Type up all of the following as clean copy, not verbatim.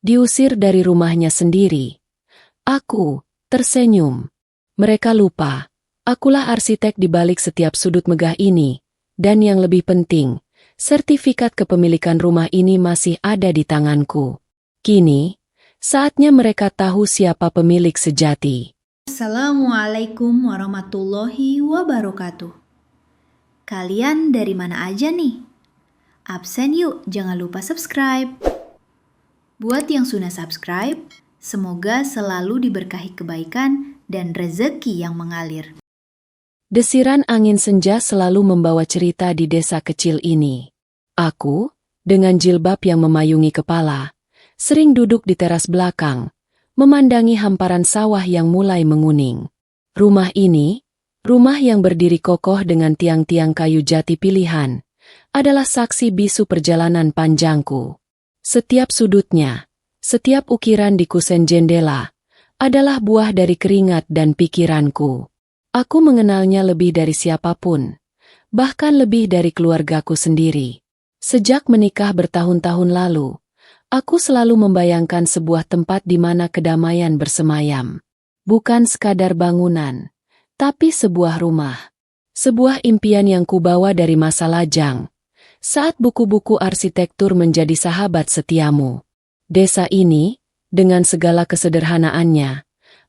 diusir dari rumahnya sendiri. Aku tersenyum. Mereka lupa, akulah arsitek di balik setiap sudut megah ini, dan yang lebih penting, sertifikat kepemilikan rumah ini masih ada di tanganku. Kini, saatnya mereka tahu siapa pemilik sejati. Assalamualaikum warahmatullahi wabarakatuh. Kalian dari mana aja nih? Absen yuk, jangan lupa subscribe. Buat yang sudah subscribe, semoga selalu diberkahi kebaikan dan rezeki yang mengalir. Desiran angin senja selalu membawa cerita di desa kecil ini. Aku, dengan jilbab yang memayungi kepala, sering duduk di teras belakang, memandangi hamparan sawah yang mulai menguning. Rumah ini, rumah yang berdiri kokoh dengan tiang-tiang kayu jati pilihan, adalah saksi bisu perjalanan panjangku. Setiap sudutnya, setiap ukiran di kusen jendela, adalah buah dari keringat dan pikiranku. Aku mengenalnya lebih dari siapapun, bahkan lebih dari keluargaku sendiri. Sejak menikah bertahun-tahun lalu, aku selalu membayangkan sebuah tempat di mana kedamaian bersemayam. Bukan sekadar bangunan, tapi sebuah rumah. Sebuah impian yang kubawa dari masa lajang, saat buku-buku arsitektur menjadi sahabat setiamu. Desa ini, dengan segala kesederhanaannya,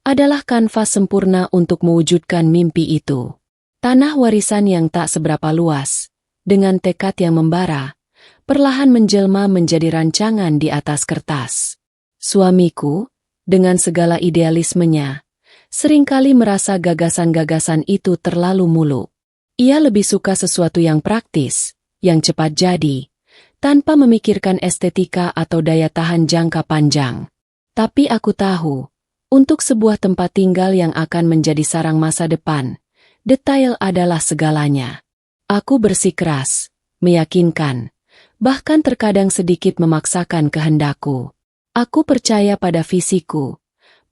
adalah kanvas sempurna untuk mewujudkan mimpi itu. Tanah warisan yang tak seberapa luas, dengan tekad yang membara, perlahan menjelma menjadi rancangan di atas kertas. Suamiku, dengan segala idealismenya, seringkali merasa gagasan-gagasan itu terlalu muluk. Ia lebih suka sesuatu yang praktis, yang cepat jadi, tanpa memikirkan estetika atau daya tahan jangka panjang. Tapi aku tahu, untuk sebuah tempat tinggal yang akan menjadi sarang masa depan, detail adalah segalanya. Aku bersikeras, meyakinkan, bahkan terkadang sedikit memaksakan kehendakku. Aku percaya pada visiku,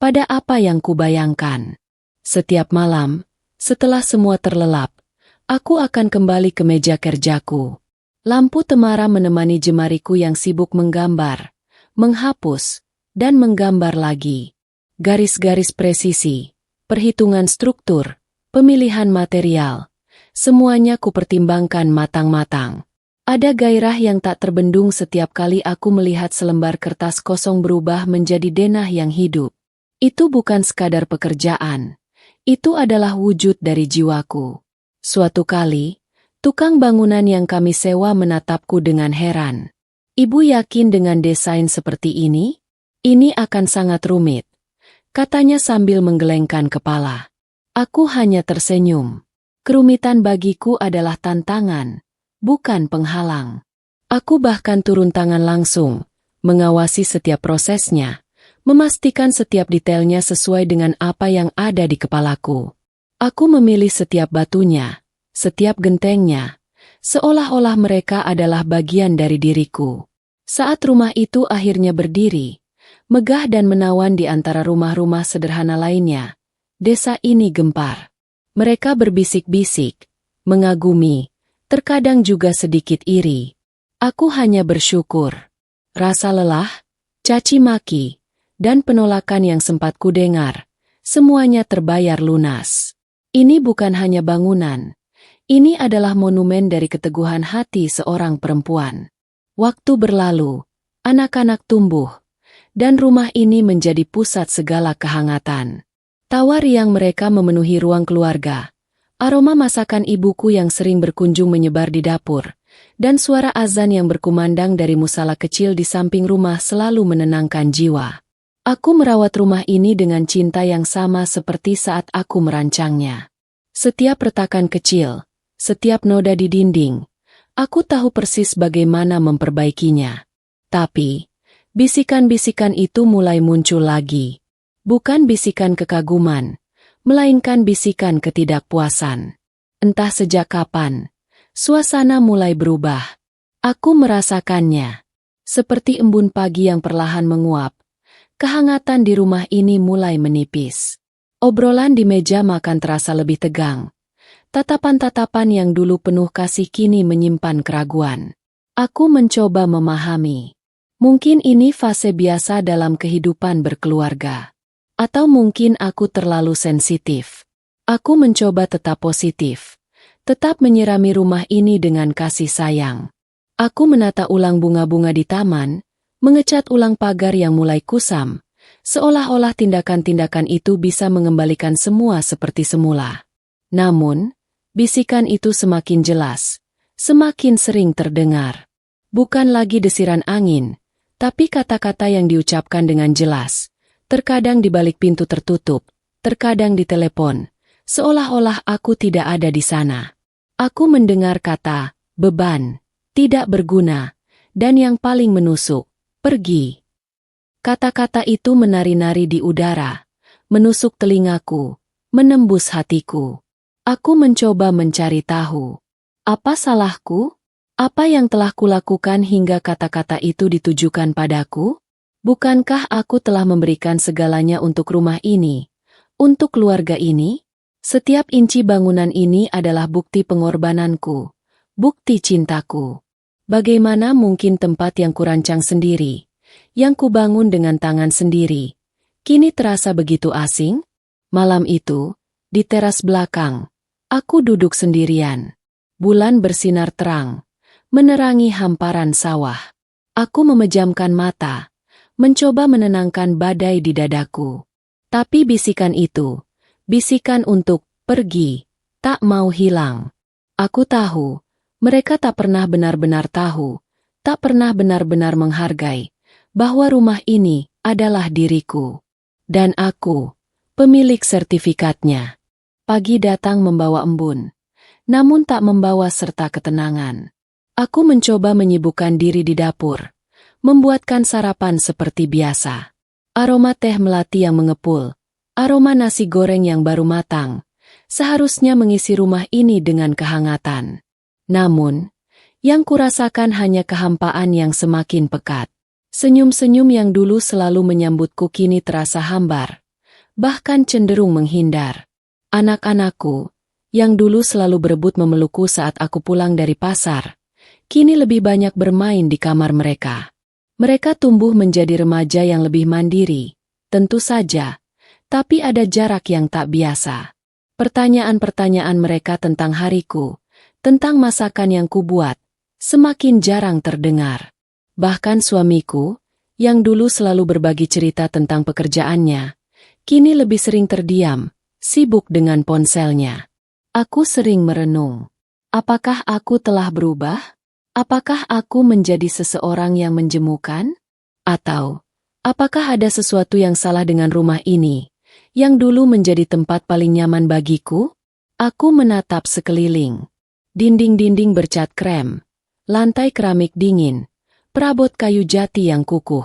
pada apa yang kubayangkan. Setiap malam, setelah semua terlelap, aku akan kembali ke meja kerjaku. Lampu temara menemani jemariku yang sibuk menggambar, menghapus, dan menggambar lagi. Garis-garis presisi, perhitungan struktur, pemilihan material, semuanya kupertimbangkan matang-matang. Ada gairah yang tak terbendung setiap kali aku melihat selembar kertas kosong berubah menjadi denah yang hidup. Itu bukan sekadar pekerjaan, itu adalah wujud dari jiwaku. Suatu kali, tukang bangunan yang kami sewa menatapku dengan heran. "Ibu yakin dengan desain seperti ini? Ini akan sangat rumit," katanya sambil menggelengkan kepala. Aku hanya tersenyum. Kerumitan bagiku adalah tantangan, bukan penghalang. Aku bahkan turun tangan langsung, mengawasi setiap prosesnya, memastikan setiap detailnya sesuai dengan apa yang ada di kepalaku. Aku memilih setiap batunya, setiap gentengnya, seolah-olah mereka adalah bagian dari diriku. Saat rumah itu akhirnya berdiri, megah dan menawan di antara rumah-rumah sederhana lainnya, desa ini gempar. Mereka berbisik-bisik, mengagumi, terkadang juga sedikit iri. Aku hanya bersyukur. Rasa lelah, caci maki, dan penolakan yang sempat kudengar, semuanya terbayar lunas. Ini bukan hanya bangunan. Ini adalah monumen dari keteguhan hati seorang perempuan. Waktu berlalu, anak-anak tumbuh, dan rumah ini menjadi pusat segala kehangatan. Tawa riang mereka memenuhi ruang keluarga. Aroma masakan ibuku yang sering berkunjung menyebar di dapur, dan suara azan yang berkumandang dari musala kecil di samping rumah selalu menenangkan jiwa. Aku merawat rumah ini dengan cinta yang sama seperti saat aku merancangnya. Setiap retakan kecil, setiap noda di dinding, aku tahu persis bagaimana memperbaikinya. Tapi, bisikan-bisikan itu mulai muncul lagi. Bukan bisikan kekaguman, melainkan bisikan ketidakpuasan. Entah sejak kapan, suasana mulai berubah. Aku merasakannya. Seperti embun pagi yang perlahan menguap, kehangatan di rumah ini mulai menipis. Obrolan di meja makan terasa lebih tegang. Tatapan-tatapan yang dulu penuh kasih kini menyimpan keraguan. Aku mencoba memahami. Mungkin ini fase biasa dalam kehidupan berkeluarga. Atau mungkin aku terlalu sensitif. Aku mencoba tetap positif. Tetap menyirami rumah ini dengan kasih sayang. Aku menata ulang bunga-bunga di taman, mengecat ulang pagar yang mulai kusam, seolah-olah tindakan-tindakan itu bisa mengembalikan semua seperti semula. Namun, bisikan itu semakin jelas, semakin sering terdengar. Bukan lagi desiran angin, tapi kata-kata yang diucapkan dengan jelas. Terkadang di balik pintu tertutup, terkadang di telepon, seolah-olah aku tidak ada di sana. Aku mendengar kata, beban, tidak berguna, dan yang paling menusuk, pergi. Kata-kata itu menari-nari di udara, menusuk telingaku, menembus hatiku. Aku mencoba mencari tahu. Apa salahku? Apa yang telah kulakukan hingga kata-kata itu ditujukan padaku? Bukankah aku telah memberikan segalanya untuk rumah ini, untuk keluarga ini? Setiap inci bangunan ini adalah bukti pengorbananku, bukti cintaku. Bagaimana mungkin tempat yang kurancang sendiri, yang kubangun dengan tangan sendiri, kini terasa begitu asing? Malam itu, di teras belakang, aku duduk sendirian. Bulan bersinar terang, menerangi hamparan sawah. Aku memejamkan mata, mencoba menenangkan badai di dadaku. Tapi bisikan itu, bisikan untuk pergi, tak mau hilang. Aku tahu, mereka tak pernah benar-benar tahu, tak pernah benar-benar menghargai, bahwa rumah ini adalah diriku. Dan aku, pemilik sertifikatnya. Pagi datang membawa embun, namun tak membawa serta ketenangan. Aku mencoba menyibukkan diri di dapur, membuatkan sarapan seperti biasa. Aroma teh melati yang mengepul, aroma nasi goreng yang baru matang, seharusnya mengisi rumah ini dengan kehangatan. Namun, yang kurasakan hanya kehampaan yang semakin pekat. Senyum-senyum yang dulu selalu menyambutku kini terasa hambar, bahkan cenderung menghindar. Anak-anakku, yang dulu selalu berebut memelukku saat aku pulang dari pasar, kini lebih banyak bermain di kamar mereka. Mereka tumbuh menjadi remaja yang lebih mandiri, tentu saja, tapi ada jarak yang tak biasa. Pertanyaan-pertanyaan mereka tentang hariku, tentang masakan yang kubuat, semakin jarang terdengar. Bahkan suamiku, yang dulu selalu berbagi cerita tentang pekerjaannya, kini lebih sering terdiam, sibuk dengan ponselnya. Aku sering merenung. Apakah aku telah berubah? Apakah aku menjadi seseorang yang menjemukan? Atau, apakah ada sesuatu yang salah dengan rumah ini, yang dulu menjadi tempat paling nyaman bagiku? Aku menatap sekeliling. Dinding-dinding bercat krem, lantai keramik dingin, perabot kayu jati yang kukuh.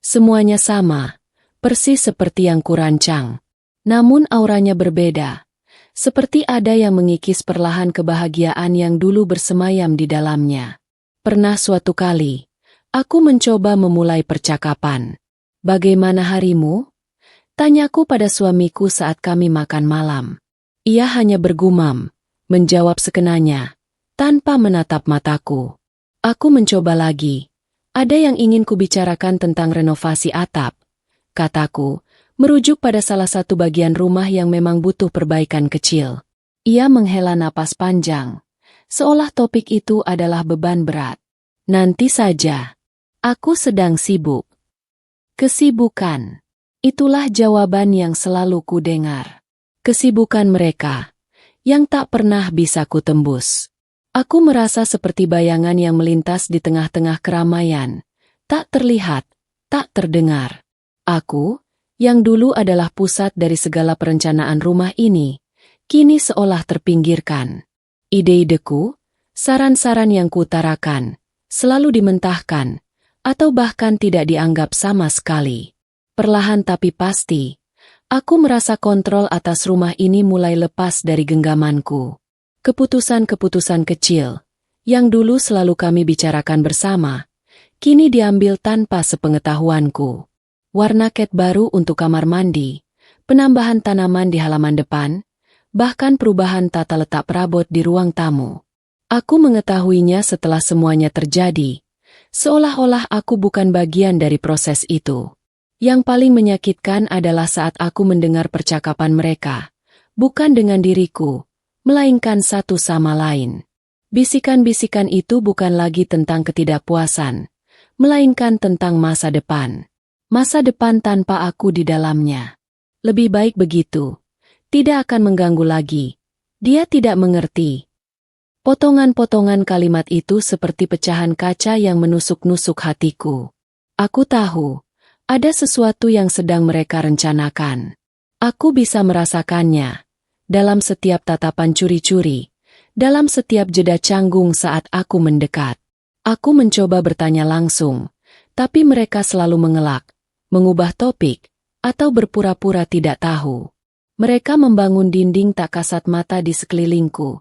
Semuanya sama, persis seperti yang kurancang. Namun auranya berbeda, seperti ada yang mengikis perlahan kebahagiaan yang dulu bersemayam di dalamnya. Pernah suatu kali, aku mencoba memulai percakapan. Bagaimana harimu? Tanyaku pada suamiku saat kami makan malam. Ia hanya bergumam, menjawab sekenanya, tanpa menatap mataku. Aku mencoba lagi. Ada yang ingin kubicarakan tentang renovasi atap, kataku, merujuk pada salah satu bagian rumah yang memang butuh perbaikan kecil. Ia menghela napas panjang, seolah topik itu adalah beban berat. Nanti saja. Aku sedang sibuk. Kesibukan. Itulah jawaban yang selalu kudengar. Kesibukan mereka, yang tak pernah bisa kutembus. Aku merasa seperti bayangan yang melintas di tengah-tengah keramaian, tak terlihat, tak terdengar. Aku, yang dulu adalah pusat dari segala perencanaan rumah ini, kini seolah terpinggirkan. Ide-ideku, saran-saran yang kuutarakan, selalu dimentahkan, atau bahkan tidak dianggap sama sekali. Perlahan tapi pasti, aku merasa kontrol atas rumah ini mulai lepas dari genggamanku. Keputusan-keputusan kecil, yang dulu selalu kami bicarakan bersama, kini diambil tanpa sepengetahuanku. Warna cat baru untuk kamar mandi, penambahan tanaman di halaman depan, bahkan perubahan tata letak perabot di ruang tamu. Aku mengetahuinya setelah semuanya terjadi, Seolah-olah aku bukan bagian dari proses itu. Yang paling menyakitkan adalah saat aku mendengar percakapan mereka, bukan dengan diriku, melainkan satu sama lain. Bisikan-bisikan itu bukan lagi tentang ketidakpuasan, melainkan tentang masa depan. Masa depan tanpa aku di dalamnya. Lebih baik begitu. Tidak akan mengganggu lagi. Dia tidak mengerti. Potongan-potongan kalimat itu seperti pecahan kaca yang menusuk-nusuk hatiku. Aku tahu, ada sesuatu yang sedang mereka rencanakan. Aku bisa merasakannya. Dalam setiap tatapan curi-curi. Dalam setiap jeda canggung saat aku mendekat. Aku mencoba bertanya langsung, tapi mereka selalu mengelak, mengubah topik, atau berpura-pura tidak tahu. Mereka membangun dinding tak kasat mata di sekelilingku,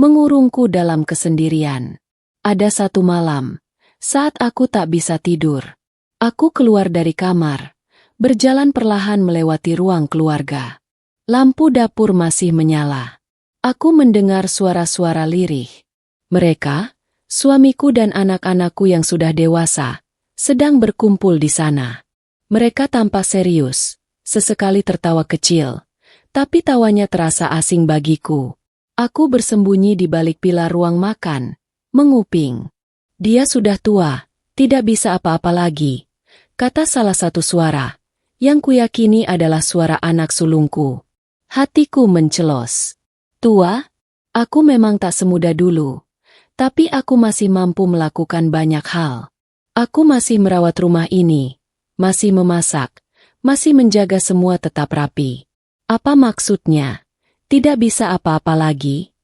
mengurungku dalam kesendirian. Ada satu malam, saat aku tak bisa tidur, aku keluar dari kamar, berjalan perlahan melewati ruang keluarga. Lampu dapur masih menyala. Aku mendengar suara-suara lirih. Mereka, suamiku dan anak-anakku yang sudah dewasa, sedang berkumpul di sana. Mereka tampak serius, sesekali tertawa kecil, tapi tawanya terasa asing bagiku. Aku bersembunyi di balik pilar ruang makan, menguping. Dia sudah tua, tidak bisa apa-apa lagi, kata salah satu suara, yang kuyakini adalah suara anak sulungku. Hatiku mencelos. Tua, aku memang tak semuda dulu, tapi aku masih mampu melakukan banyak hal. Aku masih merawat rumah ini, masih memasak, masih menjaga semua tetap rapi. Apa maksudnya? Tidak bisa apa-apa lagi?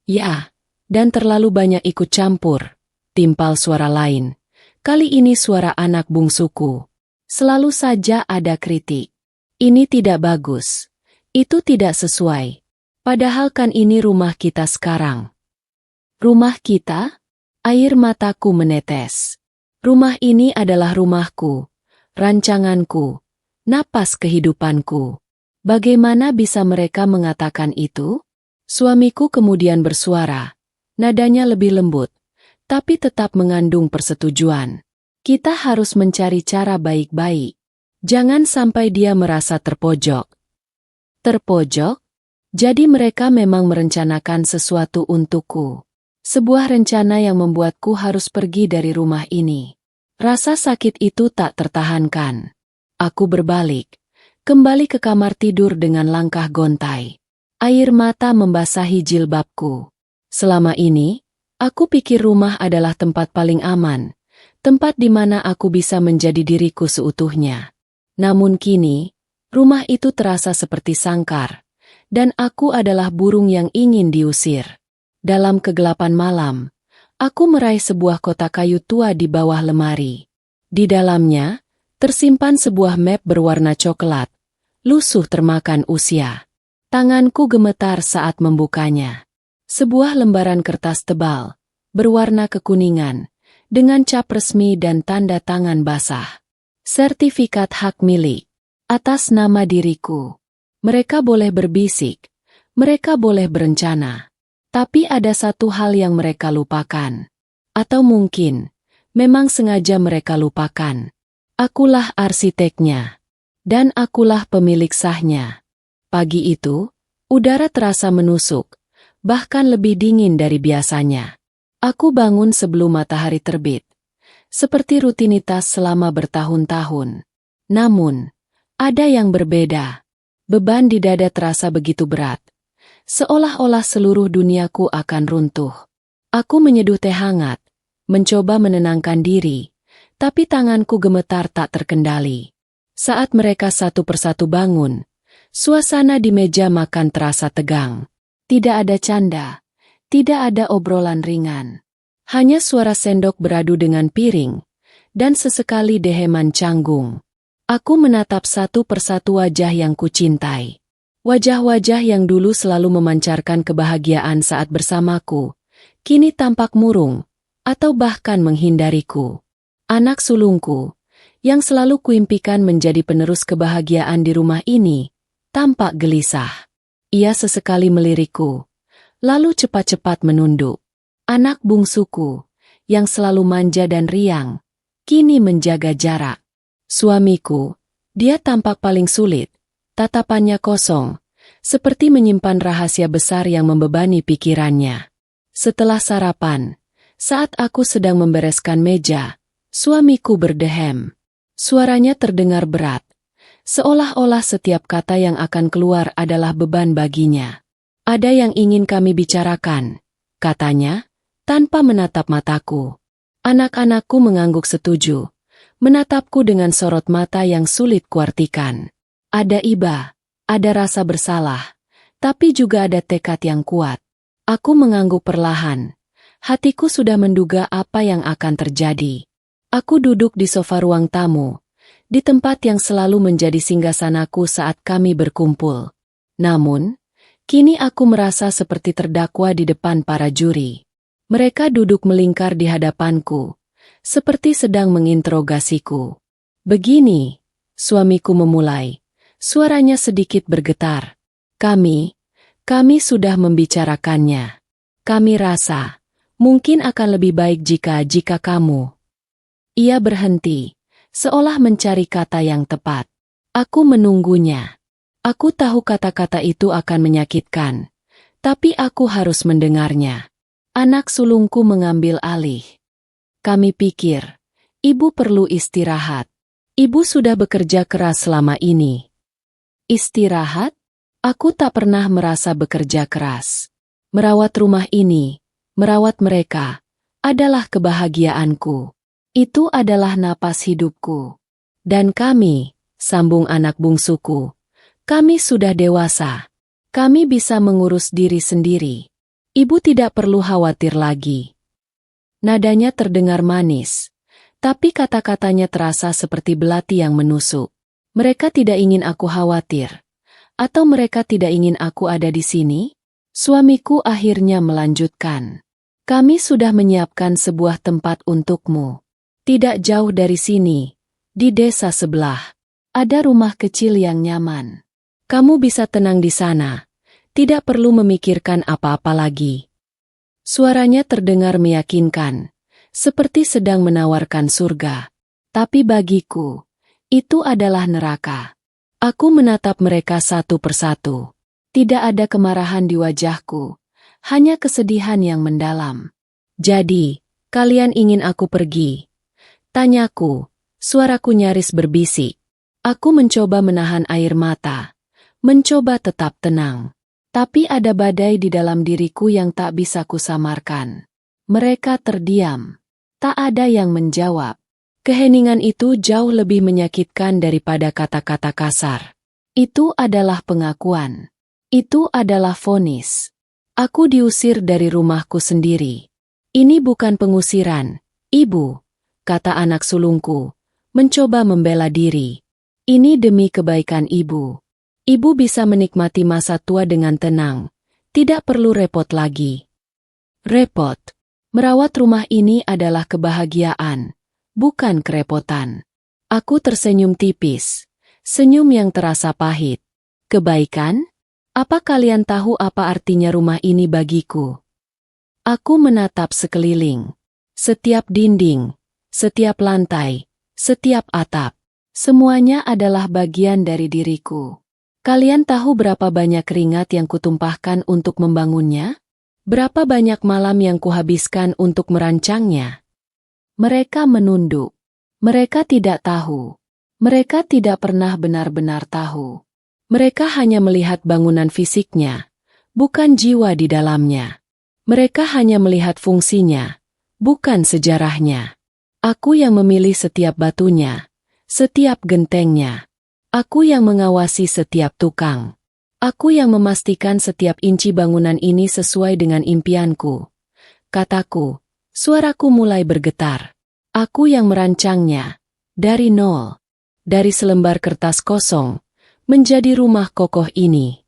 Ya, dan terlalu banyak ikut campur, timpal suara lain. Kali ini suara anak bungsuku. Selalu saja ada kritik. Ini tidak bagus. Itu tidak sesuai. Padahal kan ini rumah kita sekarang. Rumah kita? Air mataku menetes. Rumah ini adalah rumahku, rancanganku, napas kehidupanku. Bagaimana bisa mereka mengatakan itu? Suamiku kemudian bersuara. Nadanya lebih lembut, tapi tetap mengandung persetujuan. Kita harus mencari cara baik-baik. Jangan sampai dia merasa terpojok. Terpojok? Jadi mereka memang merencanakan sesuatu untukku. Sebuah rencana yang membuatku harus pergi dari rumah ini. Rasa sakit itu tak tertahankan. Aku berbalik, kembali ke kamar tidur dengan langkah gontai. Air mata membasahi jilbabku. Selama ini, aku pikir rumah adalah tempat paling aman, tempat di mana aku bisa menjadi diriku seutuhnya. Namun kini, rumah itu terasa seperti sangkar. Dan aku adalah burung yang ingin diusir. Dalam kegelapan malam, aku meraih sebuah kotak kayu tua di bawah lemari. Di dalamnya, tersimpan sebuah map berwarna coklat, lusuh termakan usia. Tanganku gemetar saat membukanya. Sebuah lembaran kertas tebal, berwarna kekuningan, dengan cap resmi dan tanda tangan basah. Sertifikat hak milik, atas nama diriku. Mereka boleh berbisik, mereka boleh berencana, tapi ada satu hal yang mereka lupakan. Atau mungkin, memang sengaja mereka lupakan. Akulah arsiteknya, dan akulah pemilik sahnya. Pagi itu, udara terasa menusuk, bahkan lebih dingin dari biasanya. Aku bangun sebelum matahari terbit, seperti rutinitas selama bertahun-tahun. Namun, ada yang berbeda. Beban di dada terasa begitu berat, seolah-olah seluruh duniaku akan runtuh. Aku menyeduh teh hangat, mencoba menenangkan diri, tapi tanganku gemetar tak terkendali. Saat mereka satu persatu bangun, suasana di meja makan terasa tegang. Tidak ada canda, tidak ada obrolan ringan. Hanya suara sendok beradu dengan piring, dan sesekali deheman canggung. Aku menatap satu persatu wajah yang kucintai. Wajah-wajah yang dulu selalu memancarkan kebahagiaan saat bersamaku, kini tampak murung, atau bahkan menghindariku. Anak sulungku, yang selalu kuimpikan menjadi penerus kebahagiaan di rumah ini, tampak gelisah. Ia sesekali melirikku, lalu cepat-cepat menunduk. Anak bungsuku, yang selalu manja dan riang, kini menjaga jarak. Suamiku, dia tampak paling sulit, tatapannya kosong, seperti menyimpan rahasia besar yang membebani pikirannya. Setelah sarapan, saat aku sedang membereskan meja, suamiku berdehem. Suaranya terdengar berat, seolah-olah setiap kata yang akan keluar adalah beban baginya. Ada yang ingin kami bicarakan, katanya, tanpa menatap mataku. Anak-anakku mengangguk setuju, menatapku dengan sorot mata yang sulit kuartikan. Ada iba, ada rasa bersalah, tapi juga ada tekad yang kuat. Aku mengangguk perlahan. Hatiku sudah menduga apa yang akan terjadi. Aku duduk di sofa ruang tamu, di tempat yang selalu menjadi singgasanaku saat kami berkumpul. Namun, kini aku merasa seperti terdakwa di depan para juri. Mereka duduk melingkar di hadapanku, seperti sedang menginterogasiku. Begini, suamiku memulai. Suaranya sedikit bergetar. Kami sudah membicarakannya. Kami rasa, mungkin akan lebih baik jika kamu. Ia berhenti, seolah mencari kata yang tepat. Aku menunggunya. Aku tahu kata-kata itu akan menyakitkan, tapi aku harus mendengarnya. Anak sulungku mengambil alih. Kami pikir, ibu perlu istirahat. Ibu sudah bekerja keras selama ini. Istirahat? Aku tak pernah merasa bekerja keras. Merawat rumah ini, merawat mereka, adalah kebahagiaanku. Itu adalah napas hidupku. Dan kami, sambung anak bungsuku, kami sudah dewasa. Kami bisa mengurus diri sendiri. Ibu tidak perlu khawatir lagi. Nadanya terdengar manis, tapi kata-katanya terasa seperti belati yang menusuk. Mereka tidak ingin aku khawatir. Atau mereka tidak ingin aku ada di sini? Suamiku akhirnya melanjutkan. Kami sudah menyiapkan sebuah tempat untukmu. Tidak jauh dari sini, di desa sebelah. Ada rumah kecil yang nyaman. Kamu bisa tenang di sana, tidak perlu memikirkan apa-apa lagi. Suaranya terdengar meyakinkan, seperti sedang menawarkan surga. Tapi bagiku, itu adalah neraka. Aku menatap mereka satu persatu. Tidak ada kemarahan di wajahku, hanya kesedihan yang mendalam. Jadi, kalian ingin aku pergi? Tanyaku, suaraku nyaris berbisik. Aku mencoba menahan air mata. Mencoba tetap tenang. Tapi ada badai di dalam diriku yang tak bisa kusamarkan. Mereka terdiam. Tak ada yang menjawab. Keheningan itu jauh lebih menyakitkan daripada kata-kata kasar. Itu adalah pengakuan. Itu adalah vonis. Aku diusir dari rumahku sendiri. Ini bukan pengusiran, Ibu, kata anak sulungku, mencoba membela diri. Ini demi kebaikan Ibu. Ibu bisa menikmati masa tua dengan tenang, tidak perlu repot lagi. Repot. Merawat rumah ini adalah kebahagiaan, bukan kerepotan. Aku tersenyum tipis, senyum yang terasa pahit. Kebaikan? Apa kalian tahu apa artinya rumah ini bagiku? Aku menatap sekeliling. Setiap dinding, setiap lantai, setiap atap, semuanya adalah bagian dari diriku. Kalian tahu berapa banyak keringat yang kutumpahkan untuk membangunnya? Berapa banyak malam yang kuhabiskan untuk merancangnya? Mereka menunduk. Mereka tidak tahu. Mereka tidak pernah benar-benar tahu. Mereka hanya melihat bangunan fisiknya, bukan jiwa di dalamnya. Mereka hanya melihat fungsinya, bukan sejarahnya. Aku yang memilih setiap batunya, setiap gentengnya. Aku yang mengawasi setiap tukang. Aku yang memastikan setiap inci bangunan ini sesuai dengan impianku. Kataku, suaraku mulai bergetar. Aku yang merancangnya. Dari nol. Dari selembar kertas kosong, menjadi rumah kokoh ini.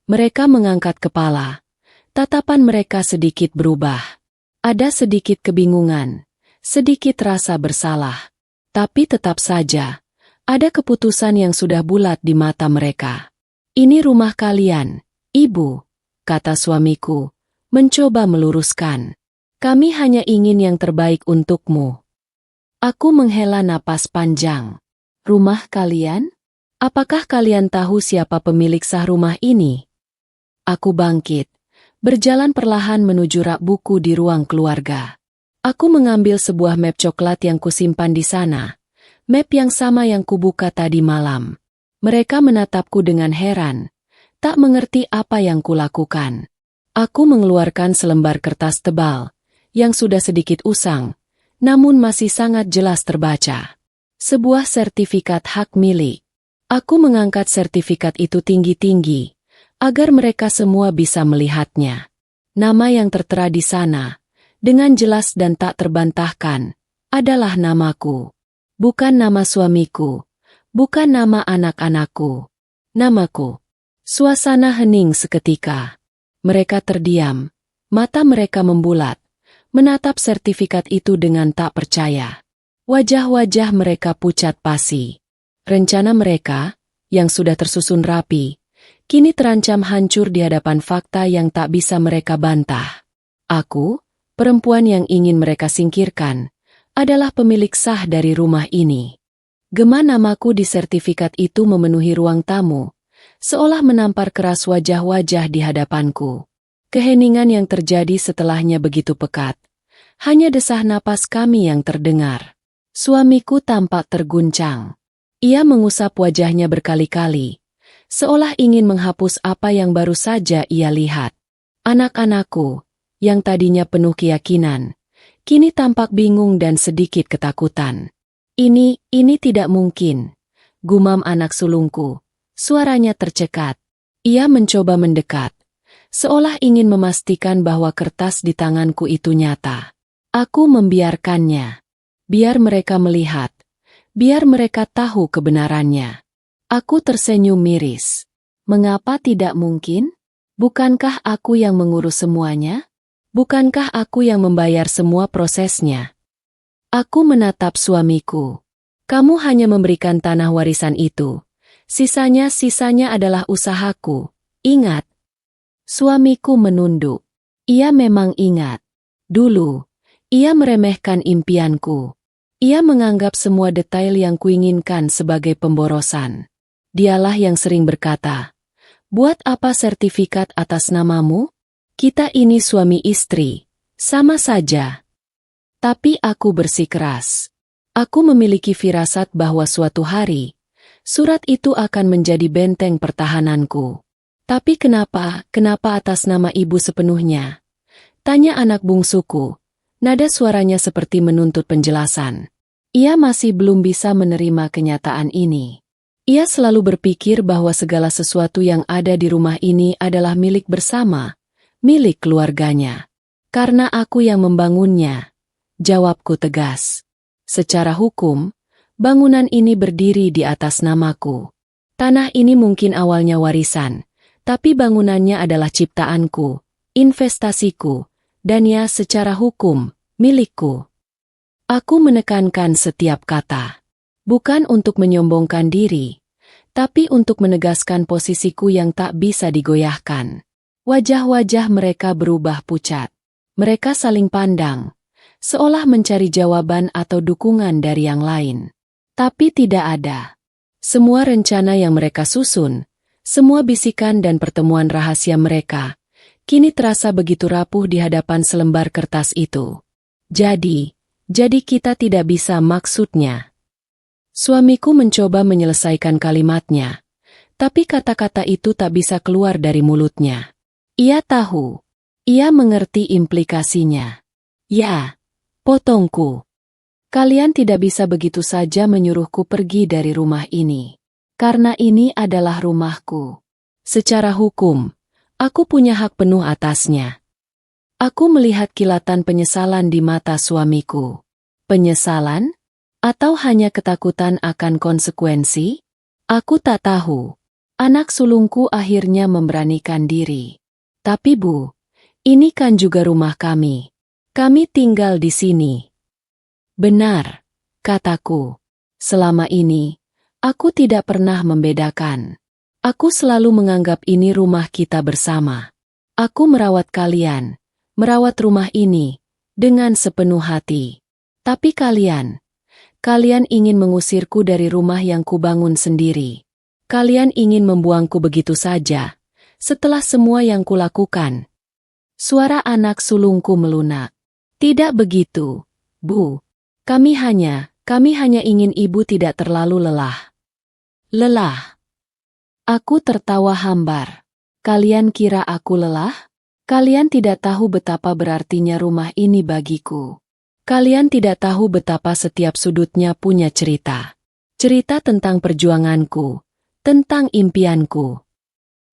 Mereka mengangkat kepala. Tatapan mereka sedikit berubah. Ada sedikit kebingungan, sedikit rasa bersalah. Tapi tetap saja, ada keputusan yang sudah bulat di mata mereka. Ini rumah kalian, Ibu, kata suamiku, mencoba meluruskan. Kami hanya ingin yang terbaik untukmu. Aku menghela napas panjang. Rumah kalian? Apakah kalian tahu siapa pemilik sah rumah ini? Aku bangkit, berjalan perlahan menuju rak buku di ruang keluarga. Aku mengambil sebuah map coklat yang kusimpan di sana. Map yang sama yang kubuka tadi malam. Mereka menatapku dengan heran, tak mengerti apa yang kulakukan. Aku mengeluarkan selembar kertas tebal, yang sudah sedikit usang, namun masih sangat jelas terbaca. Sebuah sertifikat hak milik. Aku mengangkat sertifikat itu tinggi-tinggi, agar mereka semua bisa melihatnya. Nama yang tertera di sana, dengan jelas dan tak terbantahkan, adalah namaku. Bukan nama suamiku, bukan nama anak-anakku. Namaku. Suasana hening seketika. Mereka terdiam, mata mereka membulat, menatap sertifikat itu dengan tak percaya. Wajah-wajah mereka pucat pasi. Rencana mereka, yang sudah tersusun rapi, kini terancam hancur di hadapan fakta yang tak bisa mereka bantah. Aku, perempuan yang ingin mereka singkirkan, adalah pemilik sah dari rumah ini. Gema namaku di sertifikat itu memenuhi ruang tamu, seolah menampar keras wajah-wajah di hadapanku. Keheningan yang terjadi setelahnya begitu pekat. Hanya desah napas kami yang terdengar. Suamiku tampak terguncang. Ia mengusap wajahnya berkali-kali, seolah ingin menghapus apa yang baru saja ia lihat. Anak-anakku, yang tadinya penuh keyakinan, kini tampak bingung dan sedikit ketakutan. Ini tidak mungkin. Gumam anak sulungku. Suaranya tercekat. Ia mencoba mendekat, seolah ingin memastikan bahwa kertas di tanganku itu nyata. Aku membiarkannya. Biar mereka melihat. Biar mereka tahu kebenarannya. Aku tersenyum miris. Mengapa tidak mungkin? Bukankah aku yang mengurus semuanya? Bukankah aku yang membayar semua prosesnya? Aku menatap suamiku. Kamu hanya memberikan tanah warisan itu. Sisanya adalah usahaku. Ingat. Suamiku menunduk. Ia memang ingat. Dulu, ia meremehkan impianku. Ia menganggap semua detail yang kuinginkan sebagai pemborosan. Dialah yang sering berkata, "Buat apa sertifikat atas namamu? Kita ini suami istri, sama saja." Tapi aku bersikeras. Aku memiliki firasat bahwa suatu hari, surat itu akan menjadi benteng pertahananku. Tapi kenapa atas nama ibu sepenuhnya? Tanya anak bungsuku. Nada suaranya seperti menuntut penjelasan. Ia masih belum bisa menerima kenyataan ini. Ia selalu berpikir bahwa segala sesuatu yang ada di rumah ini adalah milik bersama, milik keluarganya. Karena aku yang membangunnya. Jawabku tegas. Secara hukum, bangunan ini berdiri di atas namaku. Tanah ini mungkin awalnya warisan, tapi bangunannya adalah ciptaanku, investasiku, dan ya secara hukum, milikku. Aku menekankan setiap kata. Bukan untuk menyombongkan diri, tapi untuk menegaskan posisiku yang tak bisa digoyahkan. Wajah-wajah mereka berubah pucat. Mereka saling pandang, seolah mencari jawaban atau dukungan dari yang lain. Tapi tidak ada. Semua rencana yang mereka susun, semua bisikan dan pertemuan rahasia mereka, kini terasa begitu rapuh di hadapan selembar kertas itu. Jadi kita tidak bisa maksudnya. Suamiku mencoba menyelesaikan kalimatnya, tapi kata-kata itu tak bisa keluar dari mulutnya. Ia tahu, ia mengerti implikasinya. Ya, potongku. Kalian tidak bisa begitu saja menyuruhku pergi dari rumah ini. Karena ini adalah rumahku. Secara hukum, aku punya hak penuh atasnya. Aku melihat kilatan penyesalan di mata suamiku. Penyesalan? Atau hanya ketakutan akan konsekuensi? Aku tak tahu. Anak sulungku akhirnya memberanikan diri. Tapi Bu, ini kan juga rumah kami. Kami tinggal di sini. Benar, kataku. Selama ini, aku tidak pernah membedakan. Aku selalu menganggap ini rumah kita bersama. Aku merawat kalian, merawat rumah ini, dengan sepenuh hati. Tapi kalian ingin mengusirku dari rumah yang kubangun sendiri. Kalian ingin membuangku begitu saja, setelah semua yang kulakukan. Suara anak sulungku melunak. Tidak begitu, Bu. Kami hanya ingin ibu tidak terlalu lelah. Lelah? Aku tertawa hambar. Kalian kira aku lelah? Kalian tidak tahu betapa berartinya rumah ini bagiku. Kalian tidak tahu betapa setiap sudutnya punya cerita. Cerita tentang perjuanganku, tentang impianku.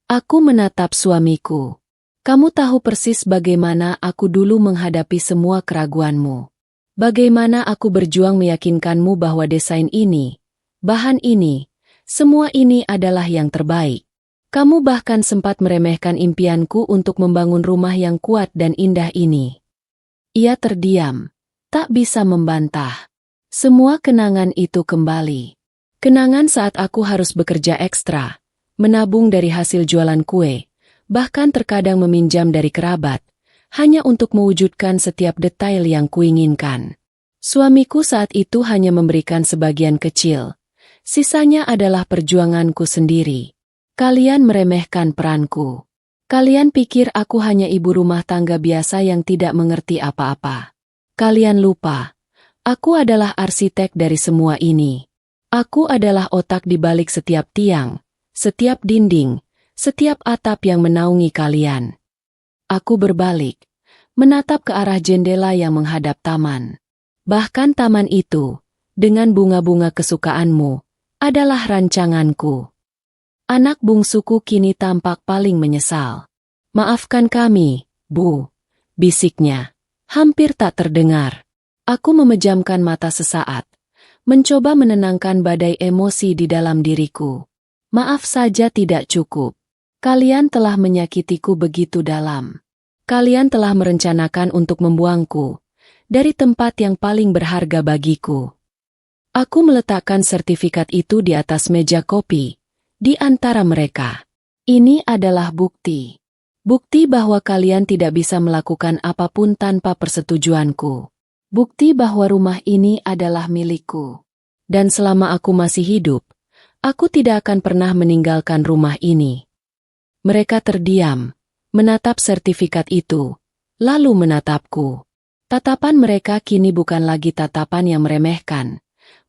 Aku menatap suamiku. Kamu tahu persis bagaimana aku dulu menghadapi semua keraguanmu. Bagaimana aku berjuang meyakinkanmu bahwa desain ini, bahan ini, semua ini adalah yang terbaik. Kamu bahkan sempat meremehkan impianku untuk membangun rumah yang kuat dan indah ini. Ia terdiam. Tak bisa membantah. Semua kenangan itu kembali. Kenangan saat aku harus bekerja ekstra, menabung dari hasil jualan kue, bahkan terkadang meminjam dari kerabat, hanya untuk mewujudkan setiap detail yang kuinginkan. Suamiku saat itu hanya memberikan sebagian kecil. Sisanya adalah perjuanganku sendiri. Kalian meremehkan peranku. Kalian pikir aku hanya ibu rumah tangga biasa yang tidak mengerti apa-apa. Kalian lupa, aku adalah arsitek dari semua ini. Aku adalah otak di balik setiap tiang, setiap dinding, setiap atap yang menaungi kalian. Aku berbalik, menatap ke arah jendela yang menghadap taman. Bahkan taman itu, dengan bunga-bunga kesukaanmu, adalah rancanganku. Anak bungsuku kini tampak paling menyesal. Maafkan kami, Bu, bisiknya. Hampir tak terdengar. Aku memejamkan mata sesaat, mencoba menenangkan badai emosi di dalam diriku. Maaf saja tidak cukup. Kalian telah menyakitiku begitu dalam. Kalian telah merencanakan untuk membuangku dari tempat yang paling berharga bagiku. Aku meletakkan sertifikat itu di atas meja kopi, di antara mereka. Ini adalah bukti. Bukti bahwa kalian tidak bisa melakukan apapun tanpa persetujuanku. Bukti bahwa rumah ini adalah milikku. Dan selama aku masih hidup, aku tidak akan pernah meninggalkan rumah ini. Mereka terdiam, menatap sertifikat itu, lalu menatapku. Tatapan mereka kini bukan lagi tatapan yang meremehkan,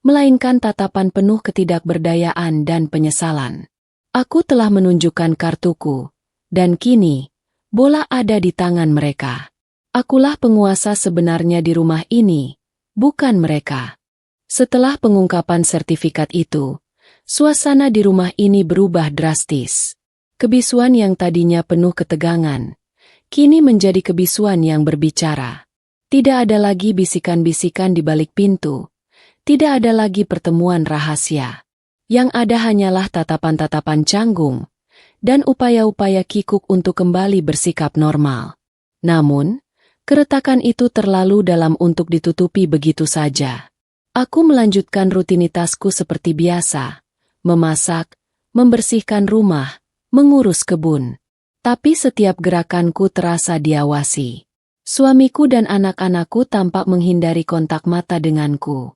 melainkan tatapan penuh ketidakberdayaan dan penyesalan. Aku telah menunjukkan kartuku. Dan kini, bola ada di tangan mereka. Akulah penguasa sebenarnya di rumah ini, bukan mereka. Setelah pengungkapan sertifikat itu, suasana di rumah ini berubah drastis. Kebisuan yang tadinya penuh ketegangan, kini menjadi kebisuan yang berbicara. Tidak ada lagi bisikan-bisikan di balik pintu. Tidak ada lagi pertemuan rahasia. Yang ada hanyalah tatapan-tatapan canggung dan upaya-upaya kikuk untuk kembali bersikap normal. Namun, keretakan itu terlalu dalam untuk ditutupi begitu saja. Aku melanjutkan rutinitasku seperti biasa, memasak, membersihkan rumah, mengurus kebun. Tapi setiap gerakanku terasa diawasi. Suamiku dan anak-anakku tampak menghindari kontak mata denganku.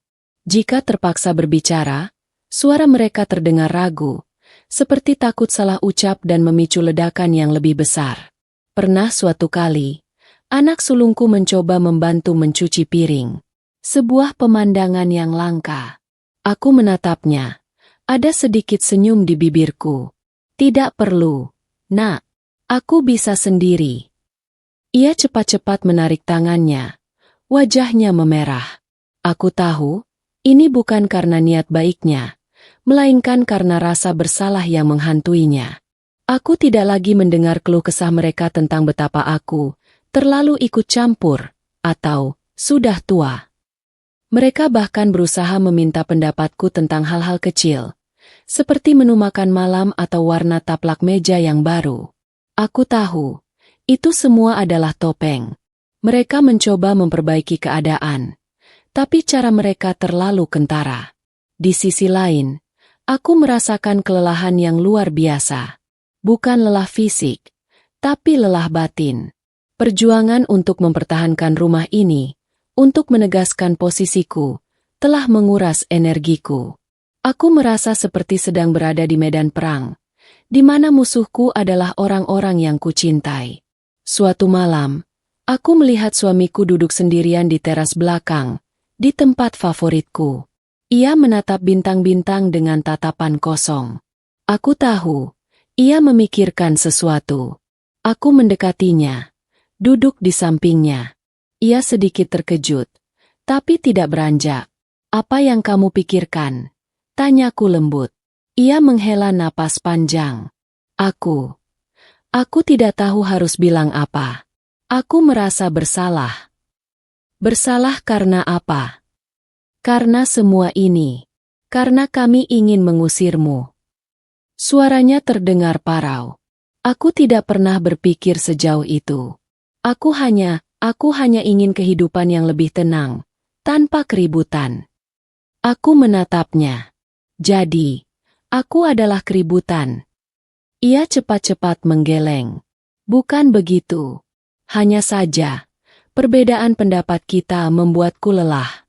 Jika terpaksa berbicara, suara mereka terdengar ragu, seperti takut salah ucap dan memicu ledakan yang lebih besar. Pernah suatu kali, anak sulungku mencoba membantu mencuci piring. Sebuah pemandangan yang langka. Aku menatapnya. Ada sedikit senyum di bibirku. Tidak perlu, Nak. Aku bisa sendiri. Ia cepat-cepat menarik tangannya. Wajahnya memerah. Aku tahu, ini bukan karena niat baiknya, melainkan karena rasa bersalah yang menghantuinya. Aku tidak lagi mendengar keluh kesah mereka tentang betapa aku terlalu ikut campur, atau sudah tua. Mereka bahkan berusaha meminta pendapatku tentang hal-hal kecil, seperti menu makan malam atau warna taplak meja yang baru. Aku tahu, itu semua adalah topeng. Mereka mencoba memperbaiki keadaan, tapi cara mereka terlalu kentara. Di sisi lain, aku merasakan kelelahan yang luar biasa. Bukan lelah fisik, tapi lelah batin. Perjuangan untuk mempertahankan rumah ini, untuk menegaskan posisiku, telah menguras energiku. Aku merasa seperti sedang berada di medan perang, di mana musuhku adalah orang-orang yang kucintai. Suatu malam, aku melihat suamiku duduk sendirian di teras belakang, di tempat favoritku. Ia menatap bintang-bintang dengan tatapan kosong. Aku tahu, ia memikirkan sesuatu. Aku mendekatinya, duduk di sampingnya. Ia sedikit terkejut, tapi tidak beranjak. "Apa yang kamu pikirkan?" tanyaku lembut. Ia menghela napas panjang. Aku tidak tahu harus bilang apa. Aku merasa bersalah. Bersalah karena apa? Karena semua ini. Karena kami ingin mengusirmu. Suaranya terdengar parau. Aku tidak pernah berpikir sejauh itu. Aku hanya ingin kehidupan yang lebih tenang, tanpa keributan. Aku menatapnya. Jadi, aku adalah keributan. Ia cepat-cepat menggeleng. Bukan begitu. Hanya saja, perbedaan pendapat kita membuatku lelah.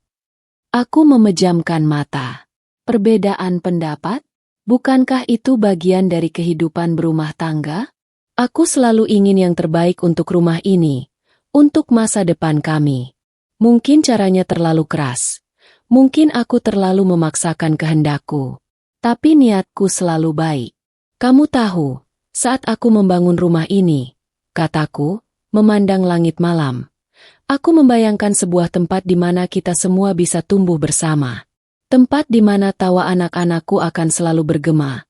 Aku memejamkan mata. Perbedaan pendapat? Bukankah itu bagian dari kehidupan berumah tangga? Aku selalu ingin yang terbaik untuk rumah ini, untuk masa depan kami. Mungkin caranya terlalu keras. Mungkin aku terlalu memaksakan kehendakku. Tapi niatku selalu baik. Kamu tahu, saat aku membangun rumah ini, kataku, memandang langit malam, aku membayangkan sebuah tempat di mana kita semua bisa tumbuh bersama. Tempat di mana tawa anak-anakku akan selalu bergema.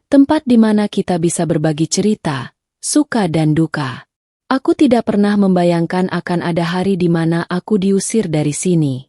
Tempat di mana kita bisa berbagi cerita, suka dan duka. Aku tidak pernah membayangkan akan ada hari di mana aku diusir dari sini.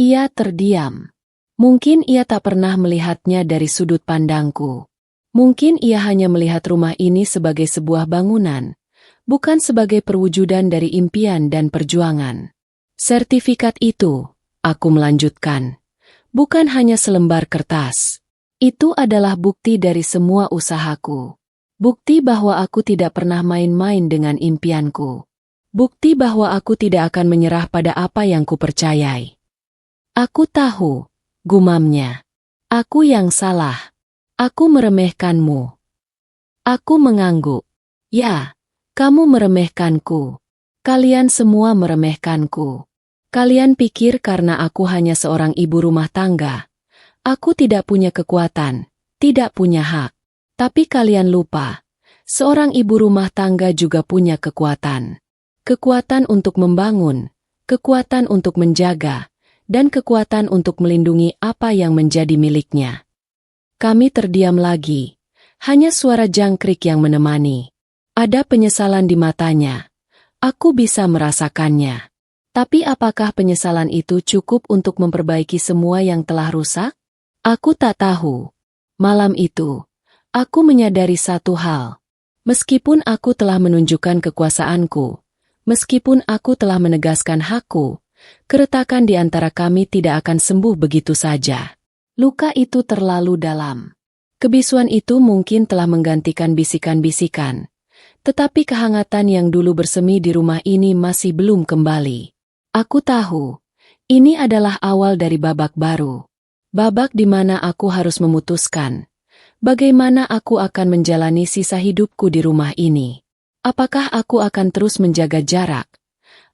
Ia terdiam. Mungkin ia tak pernah melihatnya dari sudut pandangku. Mungkin ia hanya melihat rumah ini sebagai sebuah bangunan, bukan sebagai perwujudan dari impian dan perjuangan. Sertifikat itu, aku melanjutkan, bukan hanya selembar kertas. Itu adalah bukti dari semua usahaku. Bukti bahwa aku tidak pernah main-main dengan impianku. Bukti bahwa aku tidak akan menyerah pada apa yang kupercayai. Aku tahu, gumamnya. Aku yang salah. Aku meremehkanmu. Aku mengangguk. Ya, kamu meremehkanku. Kalian semua meremehkanku. Kalian pikir karena aku hanya seorang ibu rumah tangga, aku tidak punya kekuatan, tidak punya hak. Tapi kalian lupa, seorang ibu rumah tangga juga punya kekuatan. Kekuatan untuk membangun, kekuatan untuk menjaga, dan kekuatan untuk melindungi apa yang menjadi miliknya. Kami terdiam lagi, hanya suara jangkrik yang menemani. Ada penyesalan di matanya. Aku bisa merasakannya. Tapi apakah penyesalan itu cukup untuk memperbaiki semua yang telah rusak? Aku tak tahu. Malam itu, aku menyadari satu hal. Meskipun aku telah menunjukkan kekuasaanku, meskipun aku telah menegaskan hakku, keretakan di antara kami tidak akan sembuh begitu saja. Luka itu terlalu dalam. Kebisuan itu mungkin telah menggantikan bisikan-bisikan. Tetapi kehangatan yang dulu bersemi di rumah ini masih belum kembali. Aku tahu, ini adalah awal dari babak baru. Babak di mana aku harus memutuskan bagaimana aku akan menjalani sisa hidupku di rumah ini. Apakah aku akan terus menjaga jarak?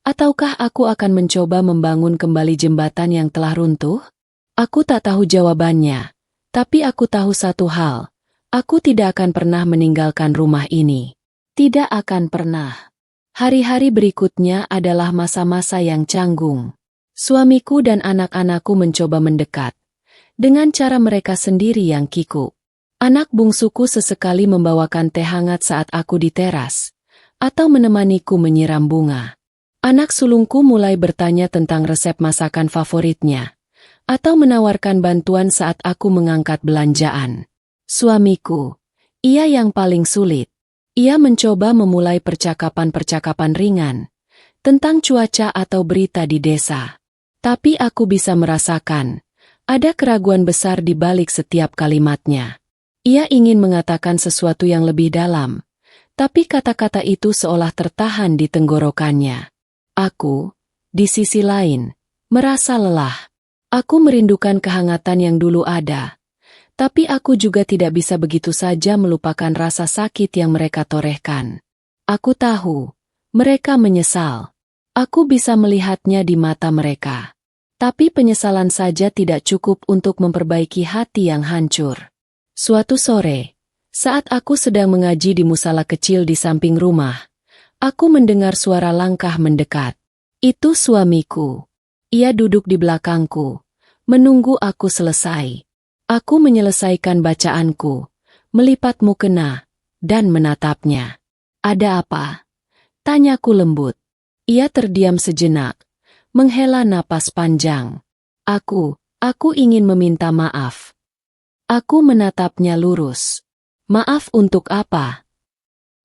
Ataukah aku akan mencoba membangun kembali jembatan yang telah runtuh? Aku tak tahu jawabannya, tapi aku tahu satu hal. Aku tidak akan pernah meninggalkan rumah ini. Tidak akan pernah. Hari-hari berikutnya adalah masa-masa yang canggung. Suamiku dan anak-anakku mencoba mendekat, dengan cara mereka sendiri yang kikuk. Anak bungsuku sesekali membawakan teh hangat saat aku di teras, atau menemaniku menyiram bunga. Anak sulungku mulai bertanya tentang resep masakan favoritnya, atau menawarkan bantuan saat aku mengangkat belanjaan. Suamiku, ia yang paling sulit. Ia mencoba memulai percakapan-percakapan ringan tentang cuaca atau berita di desa. Tapi aku bisa merasakan, ada keraguan besar di balik setiap kalimatnya. Ia ingin mengatakan sesuatu yang lebih dalam, Tapi kata-kata itu seolah tertahan di tenggorokannya. Aku, di sisi lain, merasa lelah. Aku merindukan kehangatan yang dulu ada. Tapi aku juga tidak bisa begitu saja melupakan rasa sakit yang mereka torehkan. Aku tahu, mereka menyesal. Aku bisa melihatnya di mata mereka. Tapi penyesalan saja tidak cukup untuk memperbaiki hati yang hancur. Suatu sore, saat aku sedang mengaji di musala kecil di samping rumah, aku mendengar suara langkah mendekat. Itu suamiku. Ia duduk di belakangku, menunggu aku selesai. Aku menyelesaikan bacaanku, melipat mukena, dan menatapnya. Ada apa? Tanyaku lembut. Ia terdiam sejenak, menghela napas panjang. Aku ingin meminta maaf. Aku menatapnya lurus. Maaf untuk apa?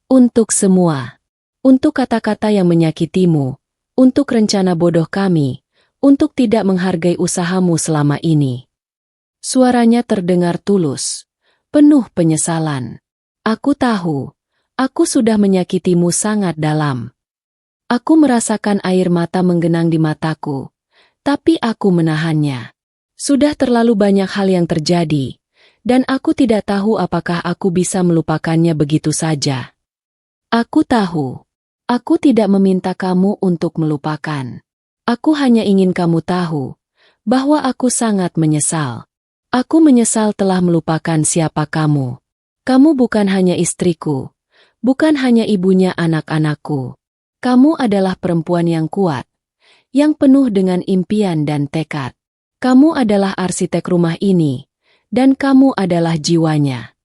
Untuk semua. Untuk kata-kata yang menyakitimu, untuk rencana bodoh kami, untuk tidak menghargai usahamu selama ini. Suaranya terdengar tulus, penuh penyesalan. Aku tahu, aku sudah menyakitimu sangat dalam. Aku merasakan air mata menggenang di mataku, tapi aku menahannya. Sudah terlalu banyak hal yang terjadi, dan aku tidak tahu apakah aku bisa melupakannya begitu saja. Aku tahu, aku tidak meminta kamu untuk melupakan. Aku hanya ingin kamu tahu bahwa aku sangat menyesal. Aku menyesal telah melupakan siapa kamu. Kamu bukan hanya istriku, bukan hanya ibunya anak-anakku. Kamu adalah perempuan yang kuat, yang penuh dengan impian dan tekad. Kamu adalah arsitek rumah ini, dan kamu adalah jiwanya.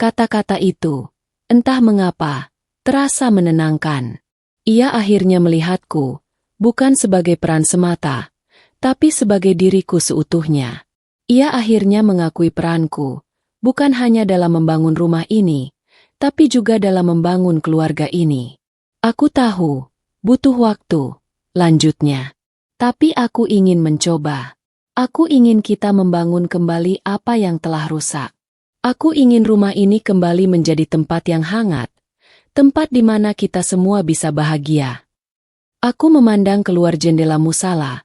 Kata-kata itu, entah mengapa, terasa menenangkan. Ia akhirnya melihatku, bukan sebagai peran semata, tapi sebagai diriku seutuhnya. Ia akhirnya mengakui peranku, bukan hanya dalam membangun rumah ini, tapi juga dalam membangun keluarga ini. Aku tahu, butuh waktu, lanjutnya. Tapi aku ingin mencoba. Aku ingin kita membangun kembali apa yang telah rusak. Aku ingin rumah ini kembali menjadi tempat yang hangat, tempat di mana kita semua bisa bahagia. Aku memandang keluar jendela musala,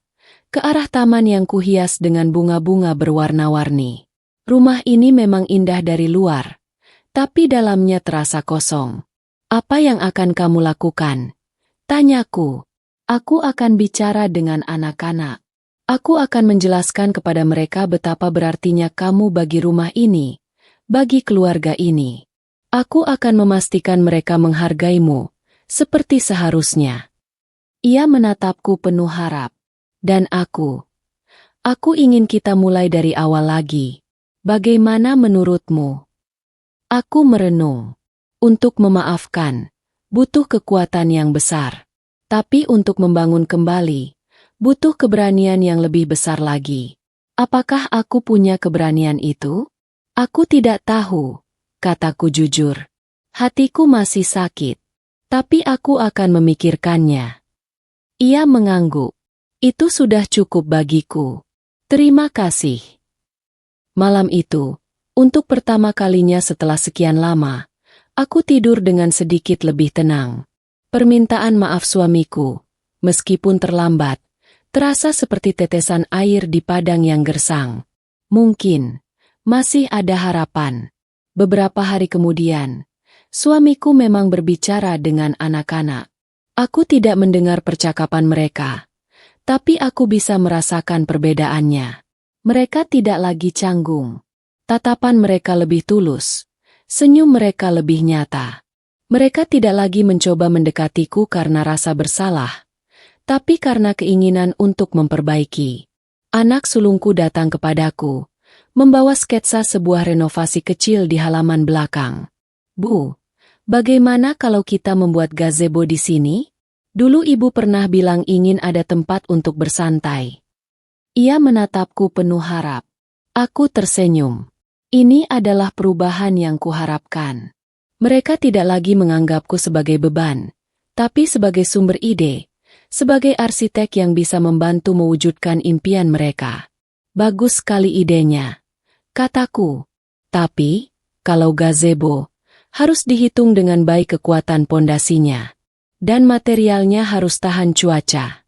ke arah taman yang kuhias dengan bunga-bunga berwarna-warni. Rumah ini memang indah dari luar, tapi dalamnya terasa kosong. Apa yang akan kamu lakukan? Tanyaku. Aku akan bicara dengan anak-anak. Aku akan menjelaskan kepada mereka betapa berartinya kamu bagi rumah ini, bagi keluarga ini. Aku akan memastikan mereka menghargaimu, seperti seharusnya. Ia menatapku penuh harap. Dan aku ingin kita mulai dari awal lagi. Bagaimana menurutmu? Aku merenung. Untuk memaafkan, butuh kekuatan yang besar. Tapi untuk membangun kembali, butuh keberanian yang lebih besar lagi. Apakah aku punya keberanian itu? Aku tidak tahu, kataku jujur. Hatiku masih sakit, tapi aku akan memikirkannya. Ia mengangguk. Itu sudah cukup bagiku. Terima kasih. Malam itu, untuk pertama kalinya setelah sekian lama, aku tidur dengan sedikit lebih tenang. Permintaan maaf suamiku, meskipun terlambat, terasa seperti tetesan air di padang yang gersang. Mungkin, masih ada harapan. Beberapa hari kemudian, suamiku memang berbicara dengan anak-anak. Aku tidak mendengar percakapan mereka, tapi aku bisa merasakan perbedaannya. Mereka tidak lagi canggung. Tatapan mereka lebih tulus. Senyum mereka lebih nyata. Mereka tidak lagi mencoba mendekatiku karena rasa bersalah, tapi karena keinginan untuk memperbaiki. Anak sulungku datang kepadaku, membawa sketsa sebuah renovasi kecil di halaman belakang. Bu, bagaimana kalau kita membuat gazebo di sini? Dulu ibu pernah bilang ingin ada tempat untuk bersantai. Ia menatapku penuh harap. Aku tersenyum. Ini adalah perubahan yang kuharapkan. Mereka tidak lagi menganggapku sebagai beban, tapi sebagai sumber ide, sebagai arsitek yang bisa membantu mewujudkan impian mereka. Bagus sekali idenya, kataku. Tapi, kalau gazebo, Harus dihitung dengan baik kekuatan pondasinya. Dan materialnya harus tahan cuaca.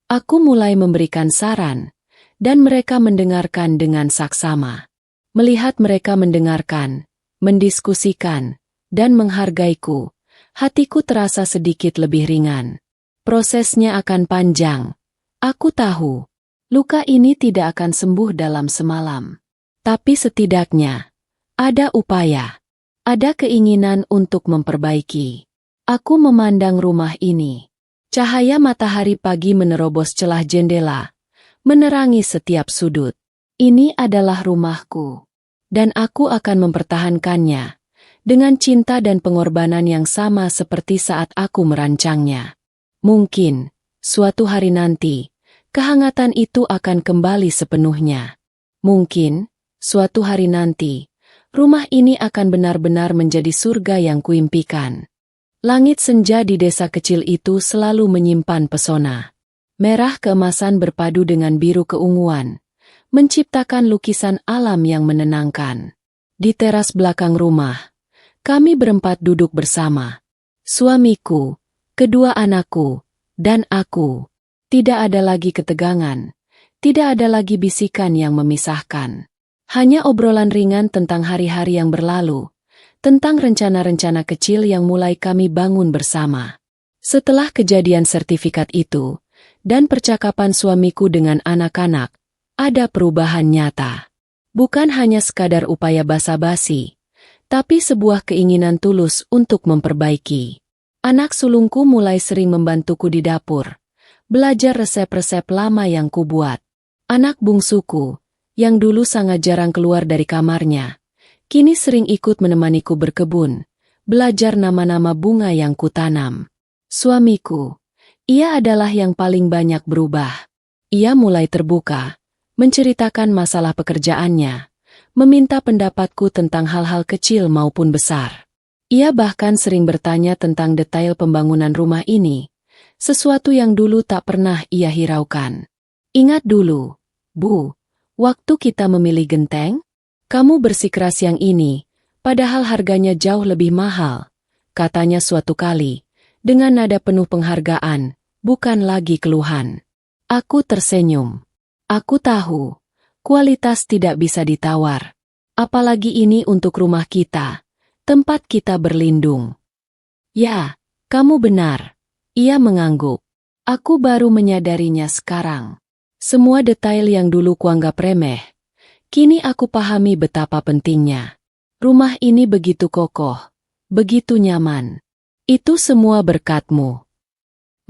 Aku mulai memberikan saran, dan mereka mendengarkan dengan saksama. Melihat mereka mendengarkan, mendiskusikan, dan menghargaiku, hatiku terasa sedikit lebih ringan. Prosesnya akan panjang. Aku tahu, luka ini tidak akan sembuh dalam semalam. Tapi setidaknya, ada upaya, ada keinginan untuk memperbaiki. Aku memandang rumah ini. Cahaya matahari pagi menerobos celah jendela, menerangi setiap sudut. Ini adalah rumahku, dan aku akan mempertahankannya dengan cinta dan pengorbanan yang sama seperti saat aku merancangnya. Mungkin, suatu hari nanti, kehangatan itu akan kembali sepenuhnya. Mungkin, suatu hari nanti, rumah ini akan benar-benar menjadi surga yang kuimpikan. Langit senja di desa kecil itu selalu menyimpan pesona. Merah keemasan berpadu dengan biru keunguan, menciptakan lukisan alam yang menenangkan. Di teras belakang rumah, kami berempat duduk bersama. Suamiku, kedua anakku, dan aku. Tidak ada lagi ketegangan, tidak ada lagi bisikan yang memisahkan. Hanya obrolan ringan tentang hari-hari yang berlalu, tentang rencana-rencana kecil yang mulai kami bangun bersama. Setelah kejadian sertifikat itu, dan percakapan suamiku dengan anak-anak, ada perubahan nyata. Bukan hanya sekadar upaya basa-basi, tapi sebuah keinginan tulus untuk memperbaiki. Anak sulungku mulai sering membantuku di dapur, belajar resep-resep lama yang kubuat. Anak bungsuku, yang dulu sangat jarang keluar dari kamarnya, kini sering ikut menemaniku berkebun, belajar nama-nama bunga yang kutanam. Suamiku, ia adalah yang paling banyak berubah. Ia mulai terbuka, menceritakan masalah pekerjaannya, meminta pendapatku tentang hal-hal kecil maupun besar. Ia bahkan sering bertanya tentang detail pembangunan rumah ini, sesuatu yang dulu tak pernah ia hiraukan. Ingat dulu, Bu, waktu kita memilih genteng? Kamu bersikeras yang ini, padahal harganya jauh lebih mahal, katanya suatu kali, dengan nada penuh penghargaan, bukan lagi keluhan. Aku tersenyum. Aku tahu, kualitas tidak bisa ditawar. Apalagi ini untuk rumah kita, tempat kita berlindung. Ya, kamu benar. Ia mengangguk. Aku baru menyadarinya sekarang. Semua detail yang dulu kuanggap remeh, kini aku pahami betapa pentingnya. Rumah ini begitu kokoh, begitu nyaman. Itu semua berkat-Mu.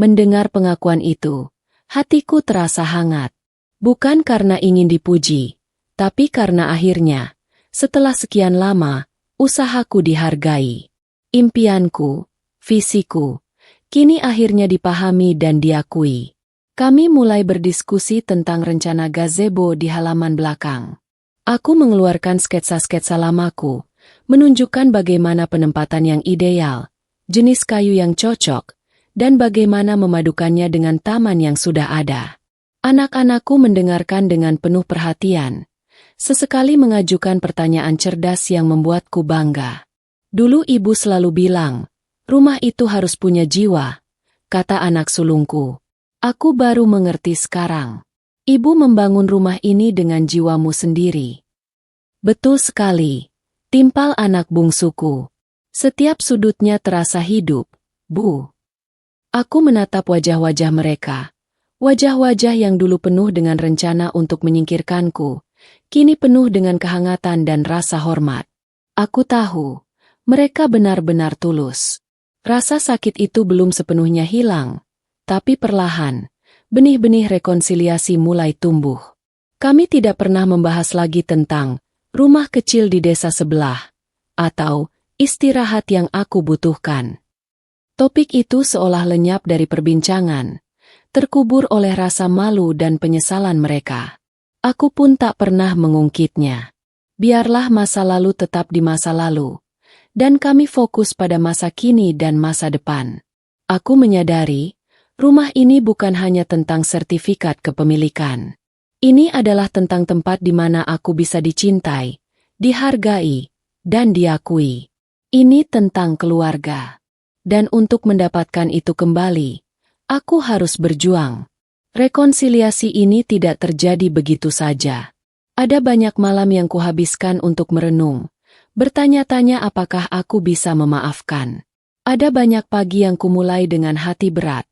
Mendengar pengakuan itu, hatiku terasa hangat. Bukan karena ingin dipuji, tapi karena akhirnya, setelah sekian lama, usahaku dihargai. Impianku, visiku, kini akhirnya dipahami dan diakui. Kami mulai berdiskusi tentang rencana gazebo di halaman belakang. Aku mengeluarkan sketsa-sketsa lamaku, menunjukkan bagaimana penempatan yang ideal, jenis kayu yang cocok, dan bagaimana memadukannya dengan taman yang sudah ada. Anak-anakku mendengarkan dengan penuh perhatian, sesekali mengajukan pertanyaan cerdas yang membuatku bangga. Dulu ibu selalu bilang, rumah itu harus punya jiwa, kata anak sulungku. Aku baru mengerti sekarang. Ibu membangun rumah ini dengan jiwamu sendiri. Betul sekali, timpal anak bungsuku. Setiap sudutnya terasa hidup, Bu. Aku menatap wajah-wajah mereka. Wajah-wajah yang dulu penuh dengan rencana untuk menyingkirkanku, kini penuh dengan kehangatan dan rasa hormat. Aku tahu, mereka benar-benar tulus. Rasa sakit itu belum sepenuhnya hilang, tapi perlahan, benih-benih rekonsiliasi mulai tumbuh. Kami tidak pernah membahas lagi tentang rumah kecil di desa sebelah, atau istirahat yang aku butuhkan. Topik itu seolah lenyap dari perbincangan, terkubur oleh rasa malu dan penyesalan mereka. Aku pun tak pernah mengungkitnya. Biarlah masa lalu tetap di masa lalu, dan kami fokus pada masa kini dan masa depan. Aku menyadari, rumah ini bukan hanya tentang sertifikat kepemilikan. Ini adalah tentang tempat di mana aku bisa dicintai, dihargai, dan diakui. Ini tentang keluarga. Dan untuk mendapatkan itu kembali, aku harus berjuang. Rekonsiliasi ini tidak terjadi begitu saja. Ada banyak malam yang kuhabiskan untuk merenung, bertanya-tanya apakah aku bisa memaafkan. Ada banyak pagi yang kumulai dengan hati berat,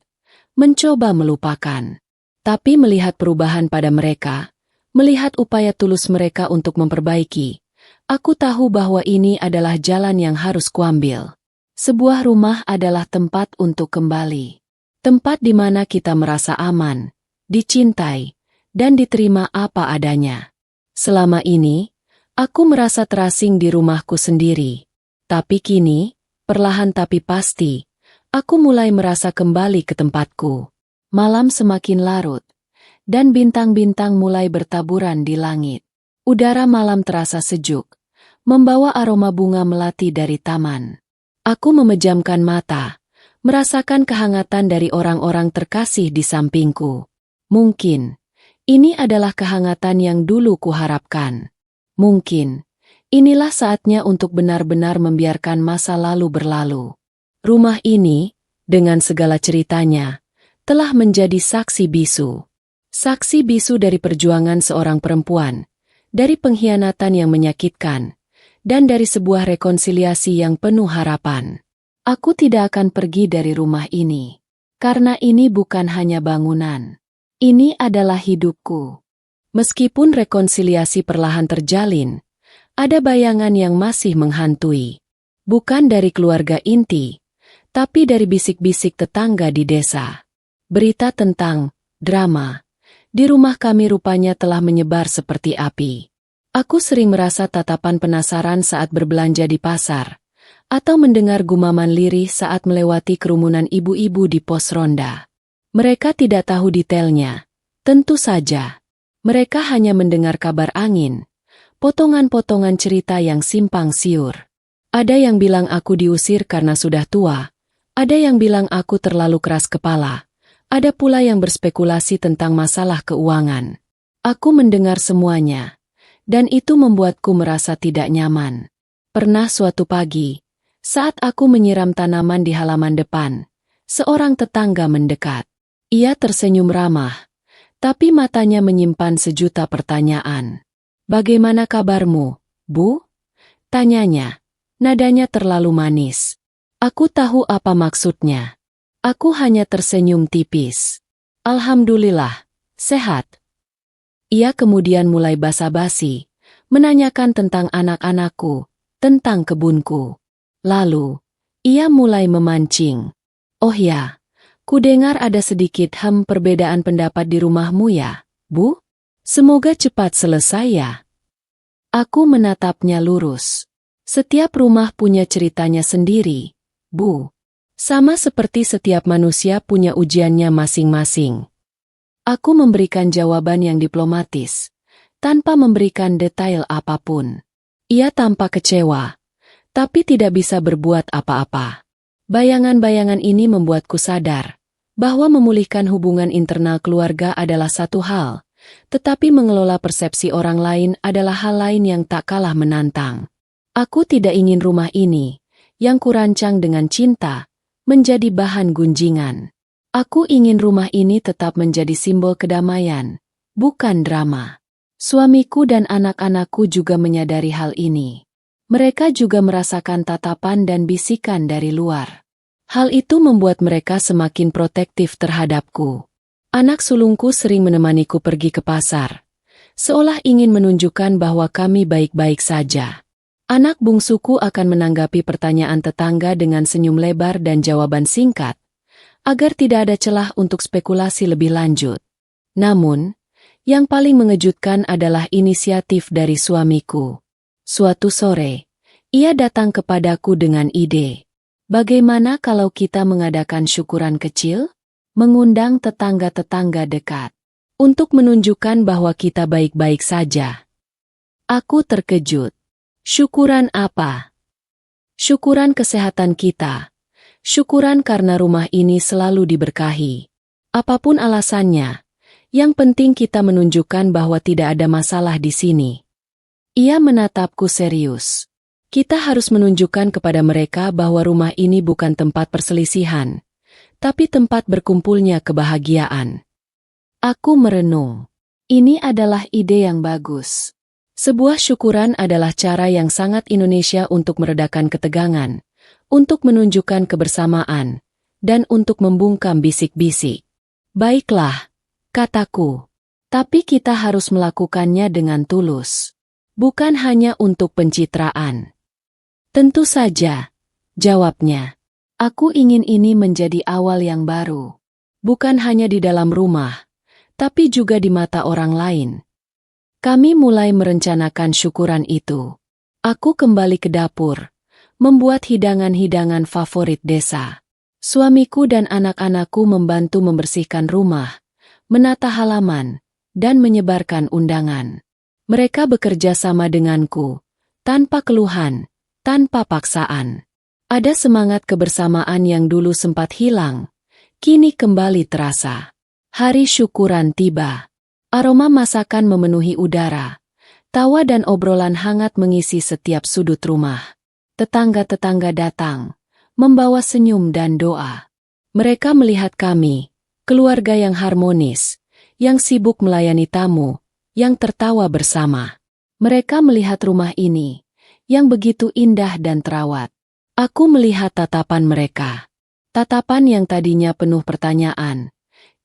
mencoba melupakan. Tapi melihat perubahan pada mereka, melihat upaya tulus mereka untuk memperbaiki, aku tahu bahwa ini adalah jalan yang harus kuambil. Sebuah rumah adalah tempat untuk kembali. Tempat di mana kita merasa aman, dicintai, dan diterima apa adanya. Selama ini, aku merasa terasing di rumahku sendiri. Tapi kini, perlahan tapi pasti, aku mulai merasa kembali ke tempatku. Malam semakin larut, dan bintang-bintang mulai bertaburan di langit. Udara malam terasa sejuk, membawa aroma bunga melati dari taman. Aku memejamkan mata, merasakan kehangatan dari orang-orang terkasih di sampingku. Mungkin, ini adalah kehangatan yang dulu kuharapkan. Mungkin, inilah saatnya untuk benar-benar membiarkan masa lalu berlalu. Rumah ini, dengan segala ceritanya, telah menjadi saksi bisu. Saksi bisu dari perjuangan seorang perempuan, dari pengkhianatan yang menyakitkan, dan dari sebuah rekonsiliasi yang penuh harapan. Aku tidak akan pergi dari rumah ini, karena ini bukan hanya bangunan. Ini adalah hidupku. Meskipun rekonsiliasi perlahan terjalin, ada bayangan yang masih menghantui. Bukan dari keluarga inti, tapi dari bisik-bisik tetangga di desa. Berita tentang drama di rumah kami rupanya telah menyebar seperti api. Aku sering merasa tatapan penasaran saat berbelanja di pasar, atau mendengar gumaman lirih saat melewati kerumunan ibu-ibu di pos ronda. Mereka tidak tahu detailnya. Tentu saja, mereka hanya mendengar kabar angin, potongan-potongan cerita yang simpang siur. Ada yang bilang aku diusir karena sudah tua, ada yang bilang aku terlalu keras kepala. Ada pula yang berspekulasi tentang masalah keuangan. Aku mendengar semuanya, dan itu membuatku merasa tidak nyaman. Pernah suatu pagi, saat aku menyiram tanaman di halaman depan, seorang tetangga mendekat. Ia tersenyum ramah, tapi matanya menyimpan sejuta pertanyaan. "Bagaimana kabarmu, Bu?" tanyanya. Nadanya terlalu manis. Aku tahu apa maksudnya. Aku hanya tersenyum tipis. "Alhamdulillah, sehat." Ia kemudian mulai basa-basi, menanyakan tentang anak-anakku, tentang kebunku. Lalu, ia mulai memancing. "Oh ya, kudengar ada sedikit perbedaan pendapat di rumahmu ya, Bu? Semoga cepat selesai ya." Aku menatapnya lurus. "Setiap rumah punya ceritanya sendiri, Bu. Sama seperti setiap manusia punya ujiannya masing-masing." Aku memberikan jawaban yang diplomatis, tanpa memberikan detail apapun. Ia tampak kecewa, tapi tidak bisa berbuat apa-apa. Bayangan-bayangan ini membuatku sadar bahwa memulihkan hubungan internal keluarga adalah satu hal, tetapi mengelola persepsi orang lain adalah hal lain yang tak kalah menantang. Aku tidak ingin rumah ini, yang kurancang dengan cinta, menjadi bahan gunjingan. Aku ingin rumah ini tetap menjadi simbol kedamaian, bukan drama. Suamiku dan anak-anakku juga menyadari hal ini. Mereka juga merasakan tatapan dan bisikan dari luar. Hal itu membuat mereka semakin protektif terhadapku. Anak sulungku sering menemaniku pergi ke pasar, seolah ingin menunjukkan bahwa kami baik-baik saja. Anak bungsuku akan menanggapi pertanyaan tetangga dengan senyum lebar dan jawaban singkat, agar tidak ada celah untuk spekulasi lebih lanjut. Namun, yang paling mengejutkan adalah inisiatif dari suamiku. Suatu sore, ia datang kepadaku dengan ide. "Bagaimana kalau kita mengadakan syukuran kecil? Mengundang tetangga-tetangga dekat, untuk menunjukkan bahwa kita baik-baik saja." Aku terkejut. "Syukuran apa?" "Syukuran kesehatan kita. Syukuran karena rumah ini selalu diberkahi. Apapun alasannya, yang penting kita menunjukkan bahwa tidak ada masalah di sini." Ia menatapku serius. Kita harus menunjukkan kepada mereka bahwa rumah ini bukan tempat perselisihan, tapi tempat berkumpulnya kebahagiaan. Aku merenung. Ini adalah ide yang bagus. Sebuah syukuran adalah cara yang sangat Indonesia untuk meredakan ketegangan, untuk menunjukkan kebersamaan, dan untuk membungkam bisik-bisik. Baiklah, kataku. Tapi kita harus melakukannya dengan tulus. Bukan hanya untuk pencitraan. Tentu saja, jawabnya. Aku ingin ini menjadi awal yang baru. Bukan hanya di dalam rumah, tapi juga di mata orang lain. Kami mulai merencanakan syukuran itu. Aku kembali ke dapur, membuat hidangan-hidangan favorit desa. Suamiku dan anak-anakku membantu membersihkan rumah, menata halaman, dan menyebarkan undangan. Mereka bekerja sama denganku, tanpa keluhan, tanpa paksaan. Ada semangat kebersamaan yang dulu sempat hilang, kini kembali terasa. Hari syukuran tiba. Aroma masakan memenuhi udara. Tawa dan obrolan hangat mengisi setiap sudut rumah. Tetangga-tetangga datang, membawa senyum dan doa. Mereka melihat kami, keluarga yang harmonis, yang sibuk melayani tamu, yang tertawa bersama. Mereka melihat rumah ini, yang begitu indah dan terawat. Aku melihat tatapan mereka. Tatapan yang tadinya penuh pertanyaan,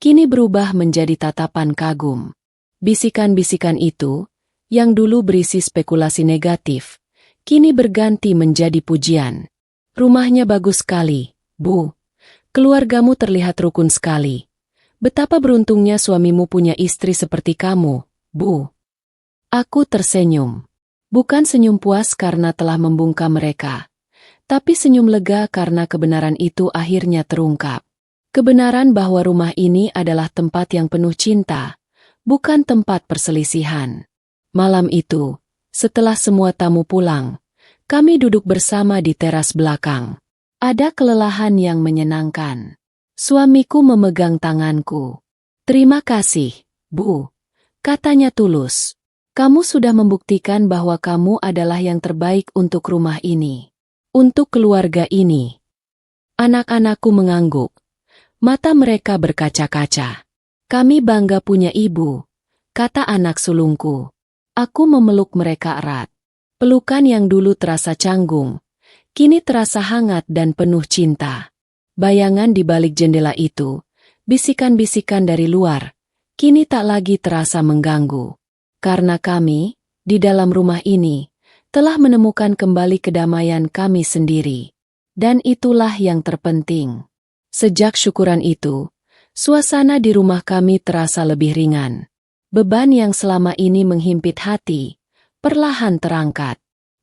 kini berubah menjadi tatapan kagum. Bisikan-bisikan itu, yang dulu berisi spekulasi negatif, kini berganti menjadi pujian. Rumahnya bagus sekali, Bu. Keluargamu terlihat rukun sekali. Betapa beruntungnya suamimu punya istri seperti kamu, Bu. Aku tersenyum. Bukan senyum puas karena telah membungkam mereka, tapi senyum lega karena kebenaran itu akhirnya terungkap. Kebenaran bahwa rumah ini adalah tempat yang penuh cinta, bukan tempat perselisihan. Malam itu, setelah semua tamu pulang, kami duduk bersama di teras belakang. Ada kelelahan yang menyenangkan. Suamiku memegang tanganku. "Terima kasih, Bu," katanya tulus. "Kamu sudah membuktikan bahwa kamu adalah yang terbaik untuk rumah ini. Untuk keluarga ini." Anak-anakku mengangguk. Mata mereka berkaca-kaca. "Kami bangga punya ibu," kata anak sulungku. Aku memeluk mereka erat. Pelukan yang dulu terasa canggung, kini terasa hangat dan penuh cinta. Bayangan di balik jendela itu, bisikan-bisikan dari luar, kini tak lagi terasa mengganggu. Karena kami, di dalam rumah ini, telah menemukan kembali kedamaian kami sendiri. Dan itulah yang terpenting. Sejak syukuran itu, suasana di rumah kami terasa lebih ringan. Beban yang selama ini menghimpit hati, perlahan terangkat.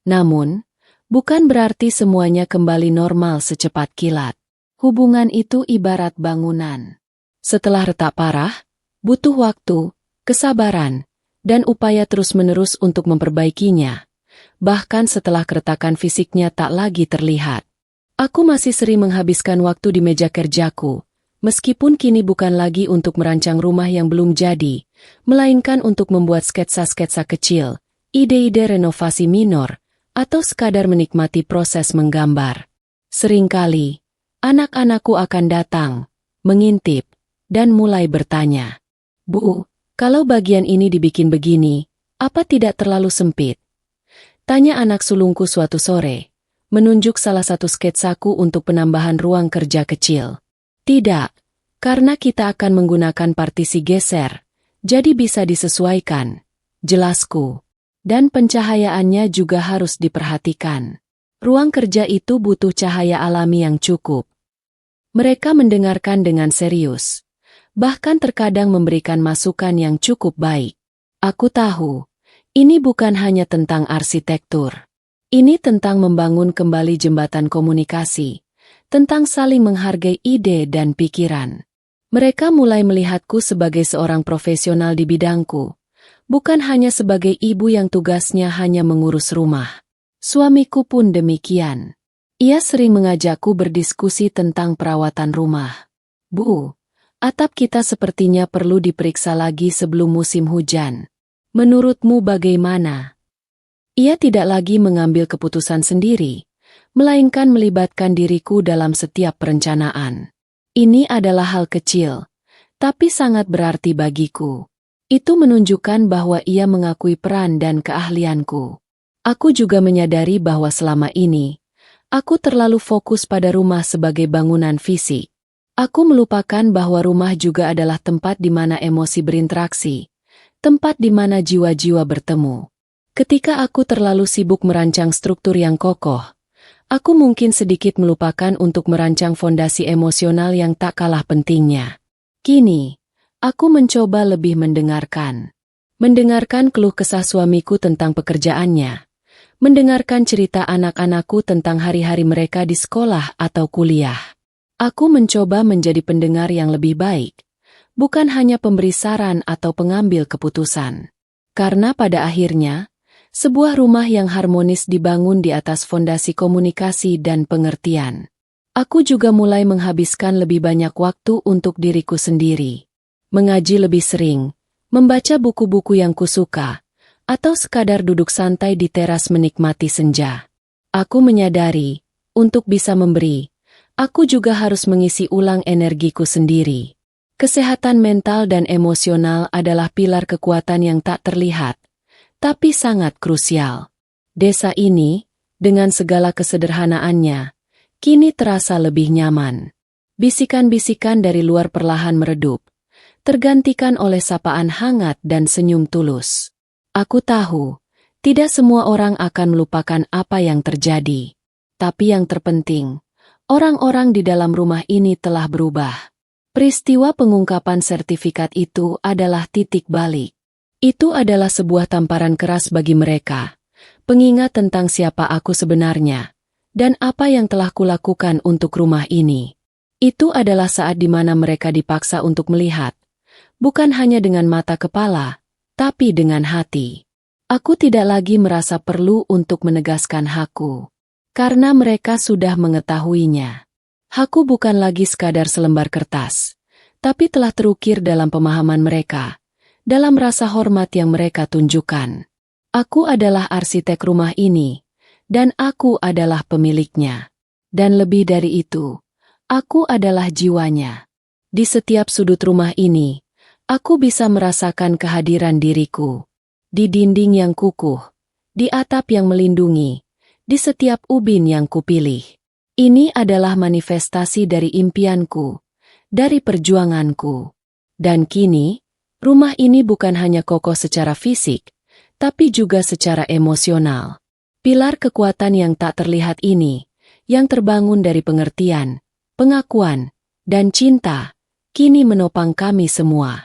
Namun, bukan berarti semuanya kembali normal secepat kilat. Hubungan itu ibarat bangunan. Setelah retak parah, butuh waktu, kesabaran, dan upaya terus-menerus untuk memperbaikinya. Bahkan setelah keretakan fisiknya tak lagi terlihat. Aku masih sering menghabiskan waktu di meja kerjaku, meskipun kini bukan lagi untuk merancang rumah yang belum jadi, melainkan untuk membuat sketsa-sketsa kecil, ide-ide renovasi minor, atau sekadar menikmati proses menggambar. Seringkali, anak-anakku akan datang, mengintip, dan mulai bertanya, "Bu, kalau bagian ini dibikin begini, apa tidak terlalu sempit?" Tanya anak sulungku suatu sore, menunjuk salah satu sketsaku untuk penambahan ruang kerja kecil. "Tidak, karena kita akan menggunakan partisi geser, jadi bisa disesuaikan," jelasku. "Dan pencahayaannya juga harus diperhatikan. Ruang kerja itu butuh cahaya alami yang cukup." Mereka mendengarkan dengan serius, bahkan terkadang memberikan masukan yang cukup baik. Aku tahu, ini bukan hanya tentang arsitektur. Ini tentang membangun kembali jembatan komunikasi, tentang saling menghargai ide dan pikiran. Mereka mulai melihatku sebagai seorang profesional di bidangku, bukan hanya sebagai ibu yang tugasnya hanya mengurus rumah. Suamiku pun demikian. Ia sering mengajakku berdiskusi tentang perawatan rumah. "Bu, atap kita sepertinya perlu diperiksa lagi sebelum musim hujan. Menurutmu bagaimana?" Ia tidak lagi mengambil keputusan sendiri, melainkan melibatkan diriku dalam setiap perencanaan. Ini adalah hal kecil, tapi sangat berarti bagiku. Itu menunjukkan bahwa ia mengakui peran dan keahlianku. Aku juga menyadari bahwa selama ini, aku terlalu fokus pada rumah sebagai bangunan fisik. Aku melupakan bahwa rumah juga adalah tempat di mana emosi berinteraksi, tempat di mana jiwa-jiwa bertemu. Ketika aku terlalu sibuk merancang struktur yang kokoh, aku mungkin sedikit melupakan untuk merancang fondasi emosional yang tak kalah pentingnya. Kini, aku mencoba lebih mendengarkan. Mendengarkan keluh kesah suamiku tentang pekerjaannya. Mendengarkan cerita anak-anakku tentang hari-hari mereka di sekolah atau kuliah. Aku mencoba menjadi pendengar yang lebih baik, bukan hanya pemberi saran atau pengambil keputusan. Karena pada akhirnya, sebuah rumah yang harmonis dibangun di atas fondasi komunikasi dan pengertian. Aku juga mulai menghabiskan lebih banyak waktu untuk diriku sendiri. Mengaji lebih sering, membaca buku-buku yang kusuka, atau sekadar duduk santai di teras menikmati senja. Aku menyadari, untuk bisa memberi, aku juga harus mengisi ulang energiku sendiri. Kesehatan mental dan emosional adalah pilar kekuatan yang tak terlihat, tapi sangat krusial. Desa ini, dengan segala kesederhanaannya, kini terasa lebih nyaman. Bisikan-bisikan dari luar perlahan meredup, tergantikan oleh sapaan hangat dan senyum tulus. Aku tahu, tidak semua orang akan melupakan apa yang terjadi. Tapi yang terpenting, orang-orang di dalam rumah ini telah berubah. Peristiwa pengungkapan sertifikat itu adalah titik balik. Itu adalah sebuah tamparan keras bagi mereka, pengingat tentang siapa aku sebenarnya, dan apa yang telah kulakukan untuk rumah ini. Itu adalah saat di mana mereka dipaksa untuk melihat, bukan hanya dengan mata kepala, tapi dengan hati. Aku tidak lagi merasa perlu untuk menegaskan hakku, karena mereka sudah mengetahuinya. Hakku bukan lagi sekadar selembar kertas, tapi telah terukir dalam pemahaman mereka, dalam rasa hormat yang mereka tunjukkan. Aku adalah arsitek rumah ini, dan aku adalah pemiliknya. Dan lebih dari itu, aku adalah jiwanya. Di setiap sudut rumah ini, aku bisa merasakan kehadiran diriku. Di dinding yang kukuh, di atap yang melindungi, di setiap ubin yang kupilih. Ini adalah manifestasi dari impianku, dari perjuanganku. Dan kini, rumah ini bukan hanya kokoh secara fisik, tapi juga secara emosional. Pilar kekuatan yang tak terlihat ini, yang terbangun dari pengertian, pengakuan, dan cinta, kini menopang kami semua.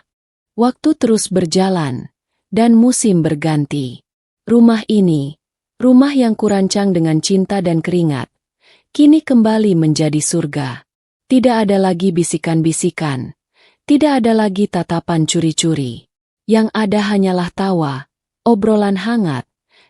Waktu terus berjalan, dan musim berganti. Rumah ini, rumah yang kurancang dengan cinta dan keringat, kini kembali menjadi surga. Tidak ada lagi bisikan-bisikan. Tidak ada lagi tatapan curi-curi. Yang ada hanyalah tawa, obrolan hangat,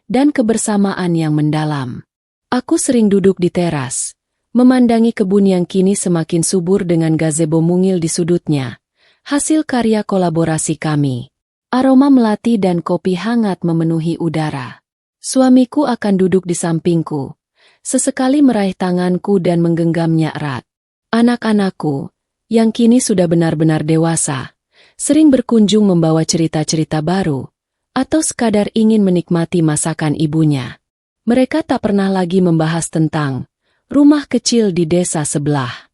dan kebersamaan yang mendalam. Aku sering duduk di teras, memandangi kebun yang kini semakin subur dengan gazebo mungil di sudutnya, hasil karya kolaborasi kami. Aroma melati dan kopi hangat memenuhi udara. Suamiku akan duduk di sampingku, sesekali meraih tanganku dan menggenggamnya erat. Anak-anakku, yang kini sudah benar-benar dewasa, sering berkunjung membawa cerita-cerita baru, atau sekadar ingin menikmati masakan ibunya. Mereka tak pernah lagi membahas tentang rumah kecil di desa sebelah.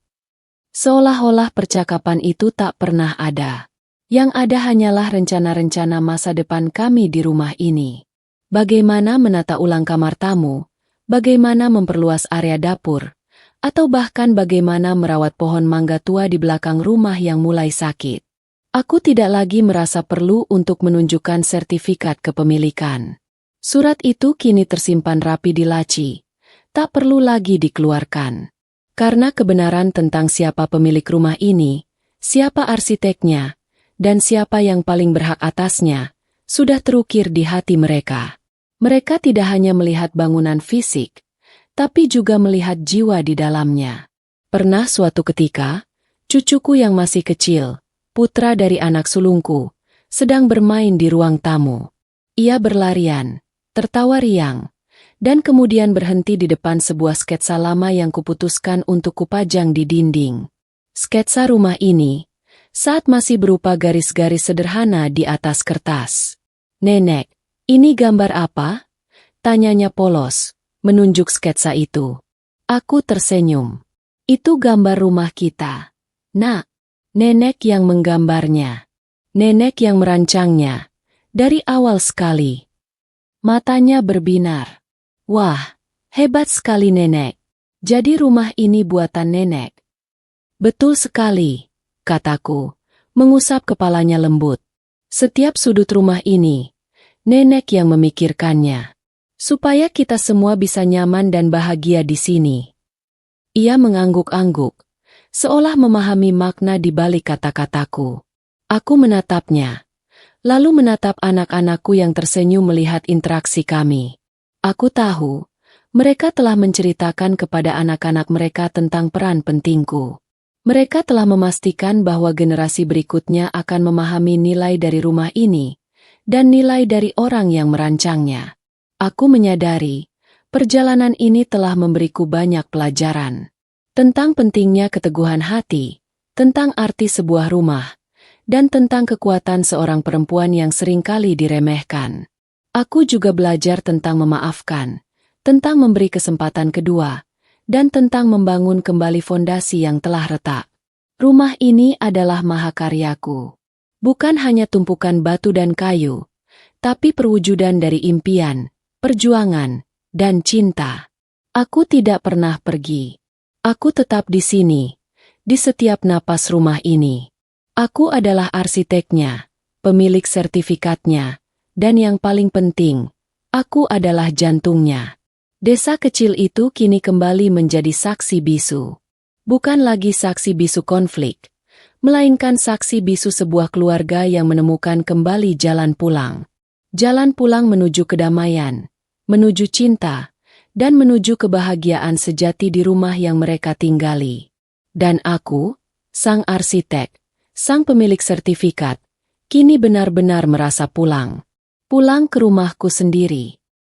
Seolah-olah percakapan itu tak pernah ada. Yang ada hanyalah rencana-rencana masa depan kami di rumah ini. Bagaimana menata ulang kamar tamu, bagaimana memperluas area dapur, atau bahkan bagaimana merawat pohon mangga tua di belakang rumah yang mulai sakit. Aku tidak lagi merasa perlu untuk menunjukkan sertifikat kepemilikan. Surat itu kini tersimpan rapi di laci, tak perlu lagi dikeluarkan. Karena kebenaran tentang siapa pemilik rumah ini, siapa arsiteknya, dan siapa yang paling berhak atasnya, sudah terukir di hati mereka. Mereka tidak hanya melihat bangunan fisik, tapi juga melihat jiwa di dalamnya. Pernah suatu ketika, cucuku yang masih kecil, putra dari anak sulungku, sedang bermain di ruang tamu. Ia berlarian, tertawa riang, dan kemudian berhenti di depan sebuah sketsa lama yang kuputuskan untuk kupajang di dinding. Sketsa rumah ini, saat masih berupa garis-garis sederhana di atas kertas. "Nenek, ini gambar apa?" tanyanya polos, menunjuk sketsa itu. Aku tersenyum. "Itu gambar rumah kita, Nak." Nenek yang menggambarnya. Nenek yang merancangnya. Dari awal sekali. Matanya berbinar. "Wah, hebat sekali nenek. Jadi rumah ini buatan nenek." "Betul sekali," kataku, mengusap kepalanya lembut. "Setiap sudut rumah ini, nenek yang memikirkannya. Supaya kita semua bisa nyaman dan bahagia di sini." Ia mengangguk-angguk, seolah memahami makna di balik kata-kataku. Aku menatapnya, lalu menatap anak-anakku yang tersenyum melihat interaksi kami. Aku tahu, mereka telah menceritakan kepada anak-anak mereka tentang peran pentingku. Mereka telah memastikan bahwa generasi berikutnya akan memahami nilai dari rumah ini, dan nilai dari orang yang merancangnya. Aku menyadari, perjalanan ini telah memberiku banyak pelajaran. Tentang pentingnya keteguhan hati, tentang arti sebuah rumah, dan tentang kekuatan seorang perempuan yang seringkali diremehkan. Aku juga belajar tentang memaafkan, tentang memberi kesempatan kedua, dan tentang membangun kembali fondasi yang telah retak. Rumah ini adalah mahakaryaku. Bukan hanya tumpukan batu dan kayu, tapi perwujudan dari impian, perjuangan, dan cinta. Aku tidak pernah pergi. Aku tetap di sini, di setiap napas rumah ini. Aku adalah arsiteknya, pemilik sertifikatnya, dan yang paling penting, aku adalah jantungnya. Desa kecil itu kini kembali menjadi saksi bisu. Bukan lagi saksi bisu konflik, melainkan saksi bisu sebuah keluarga yang menemukan kembali jalan pulang. Jalan pulang menuju kedamaian, menuju cinta, dan menuju kebahagiaan sejati di rumah yang mereka tinggali. Dan aku, sang arsitek, sang pemilik sertifikat, kini benar-benar merasa pulang. Pulang ke rumahku sendiri.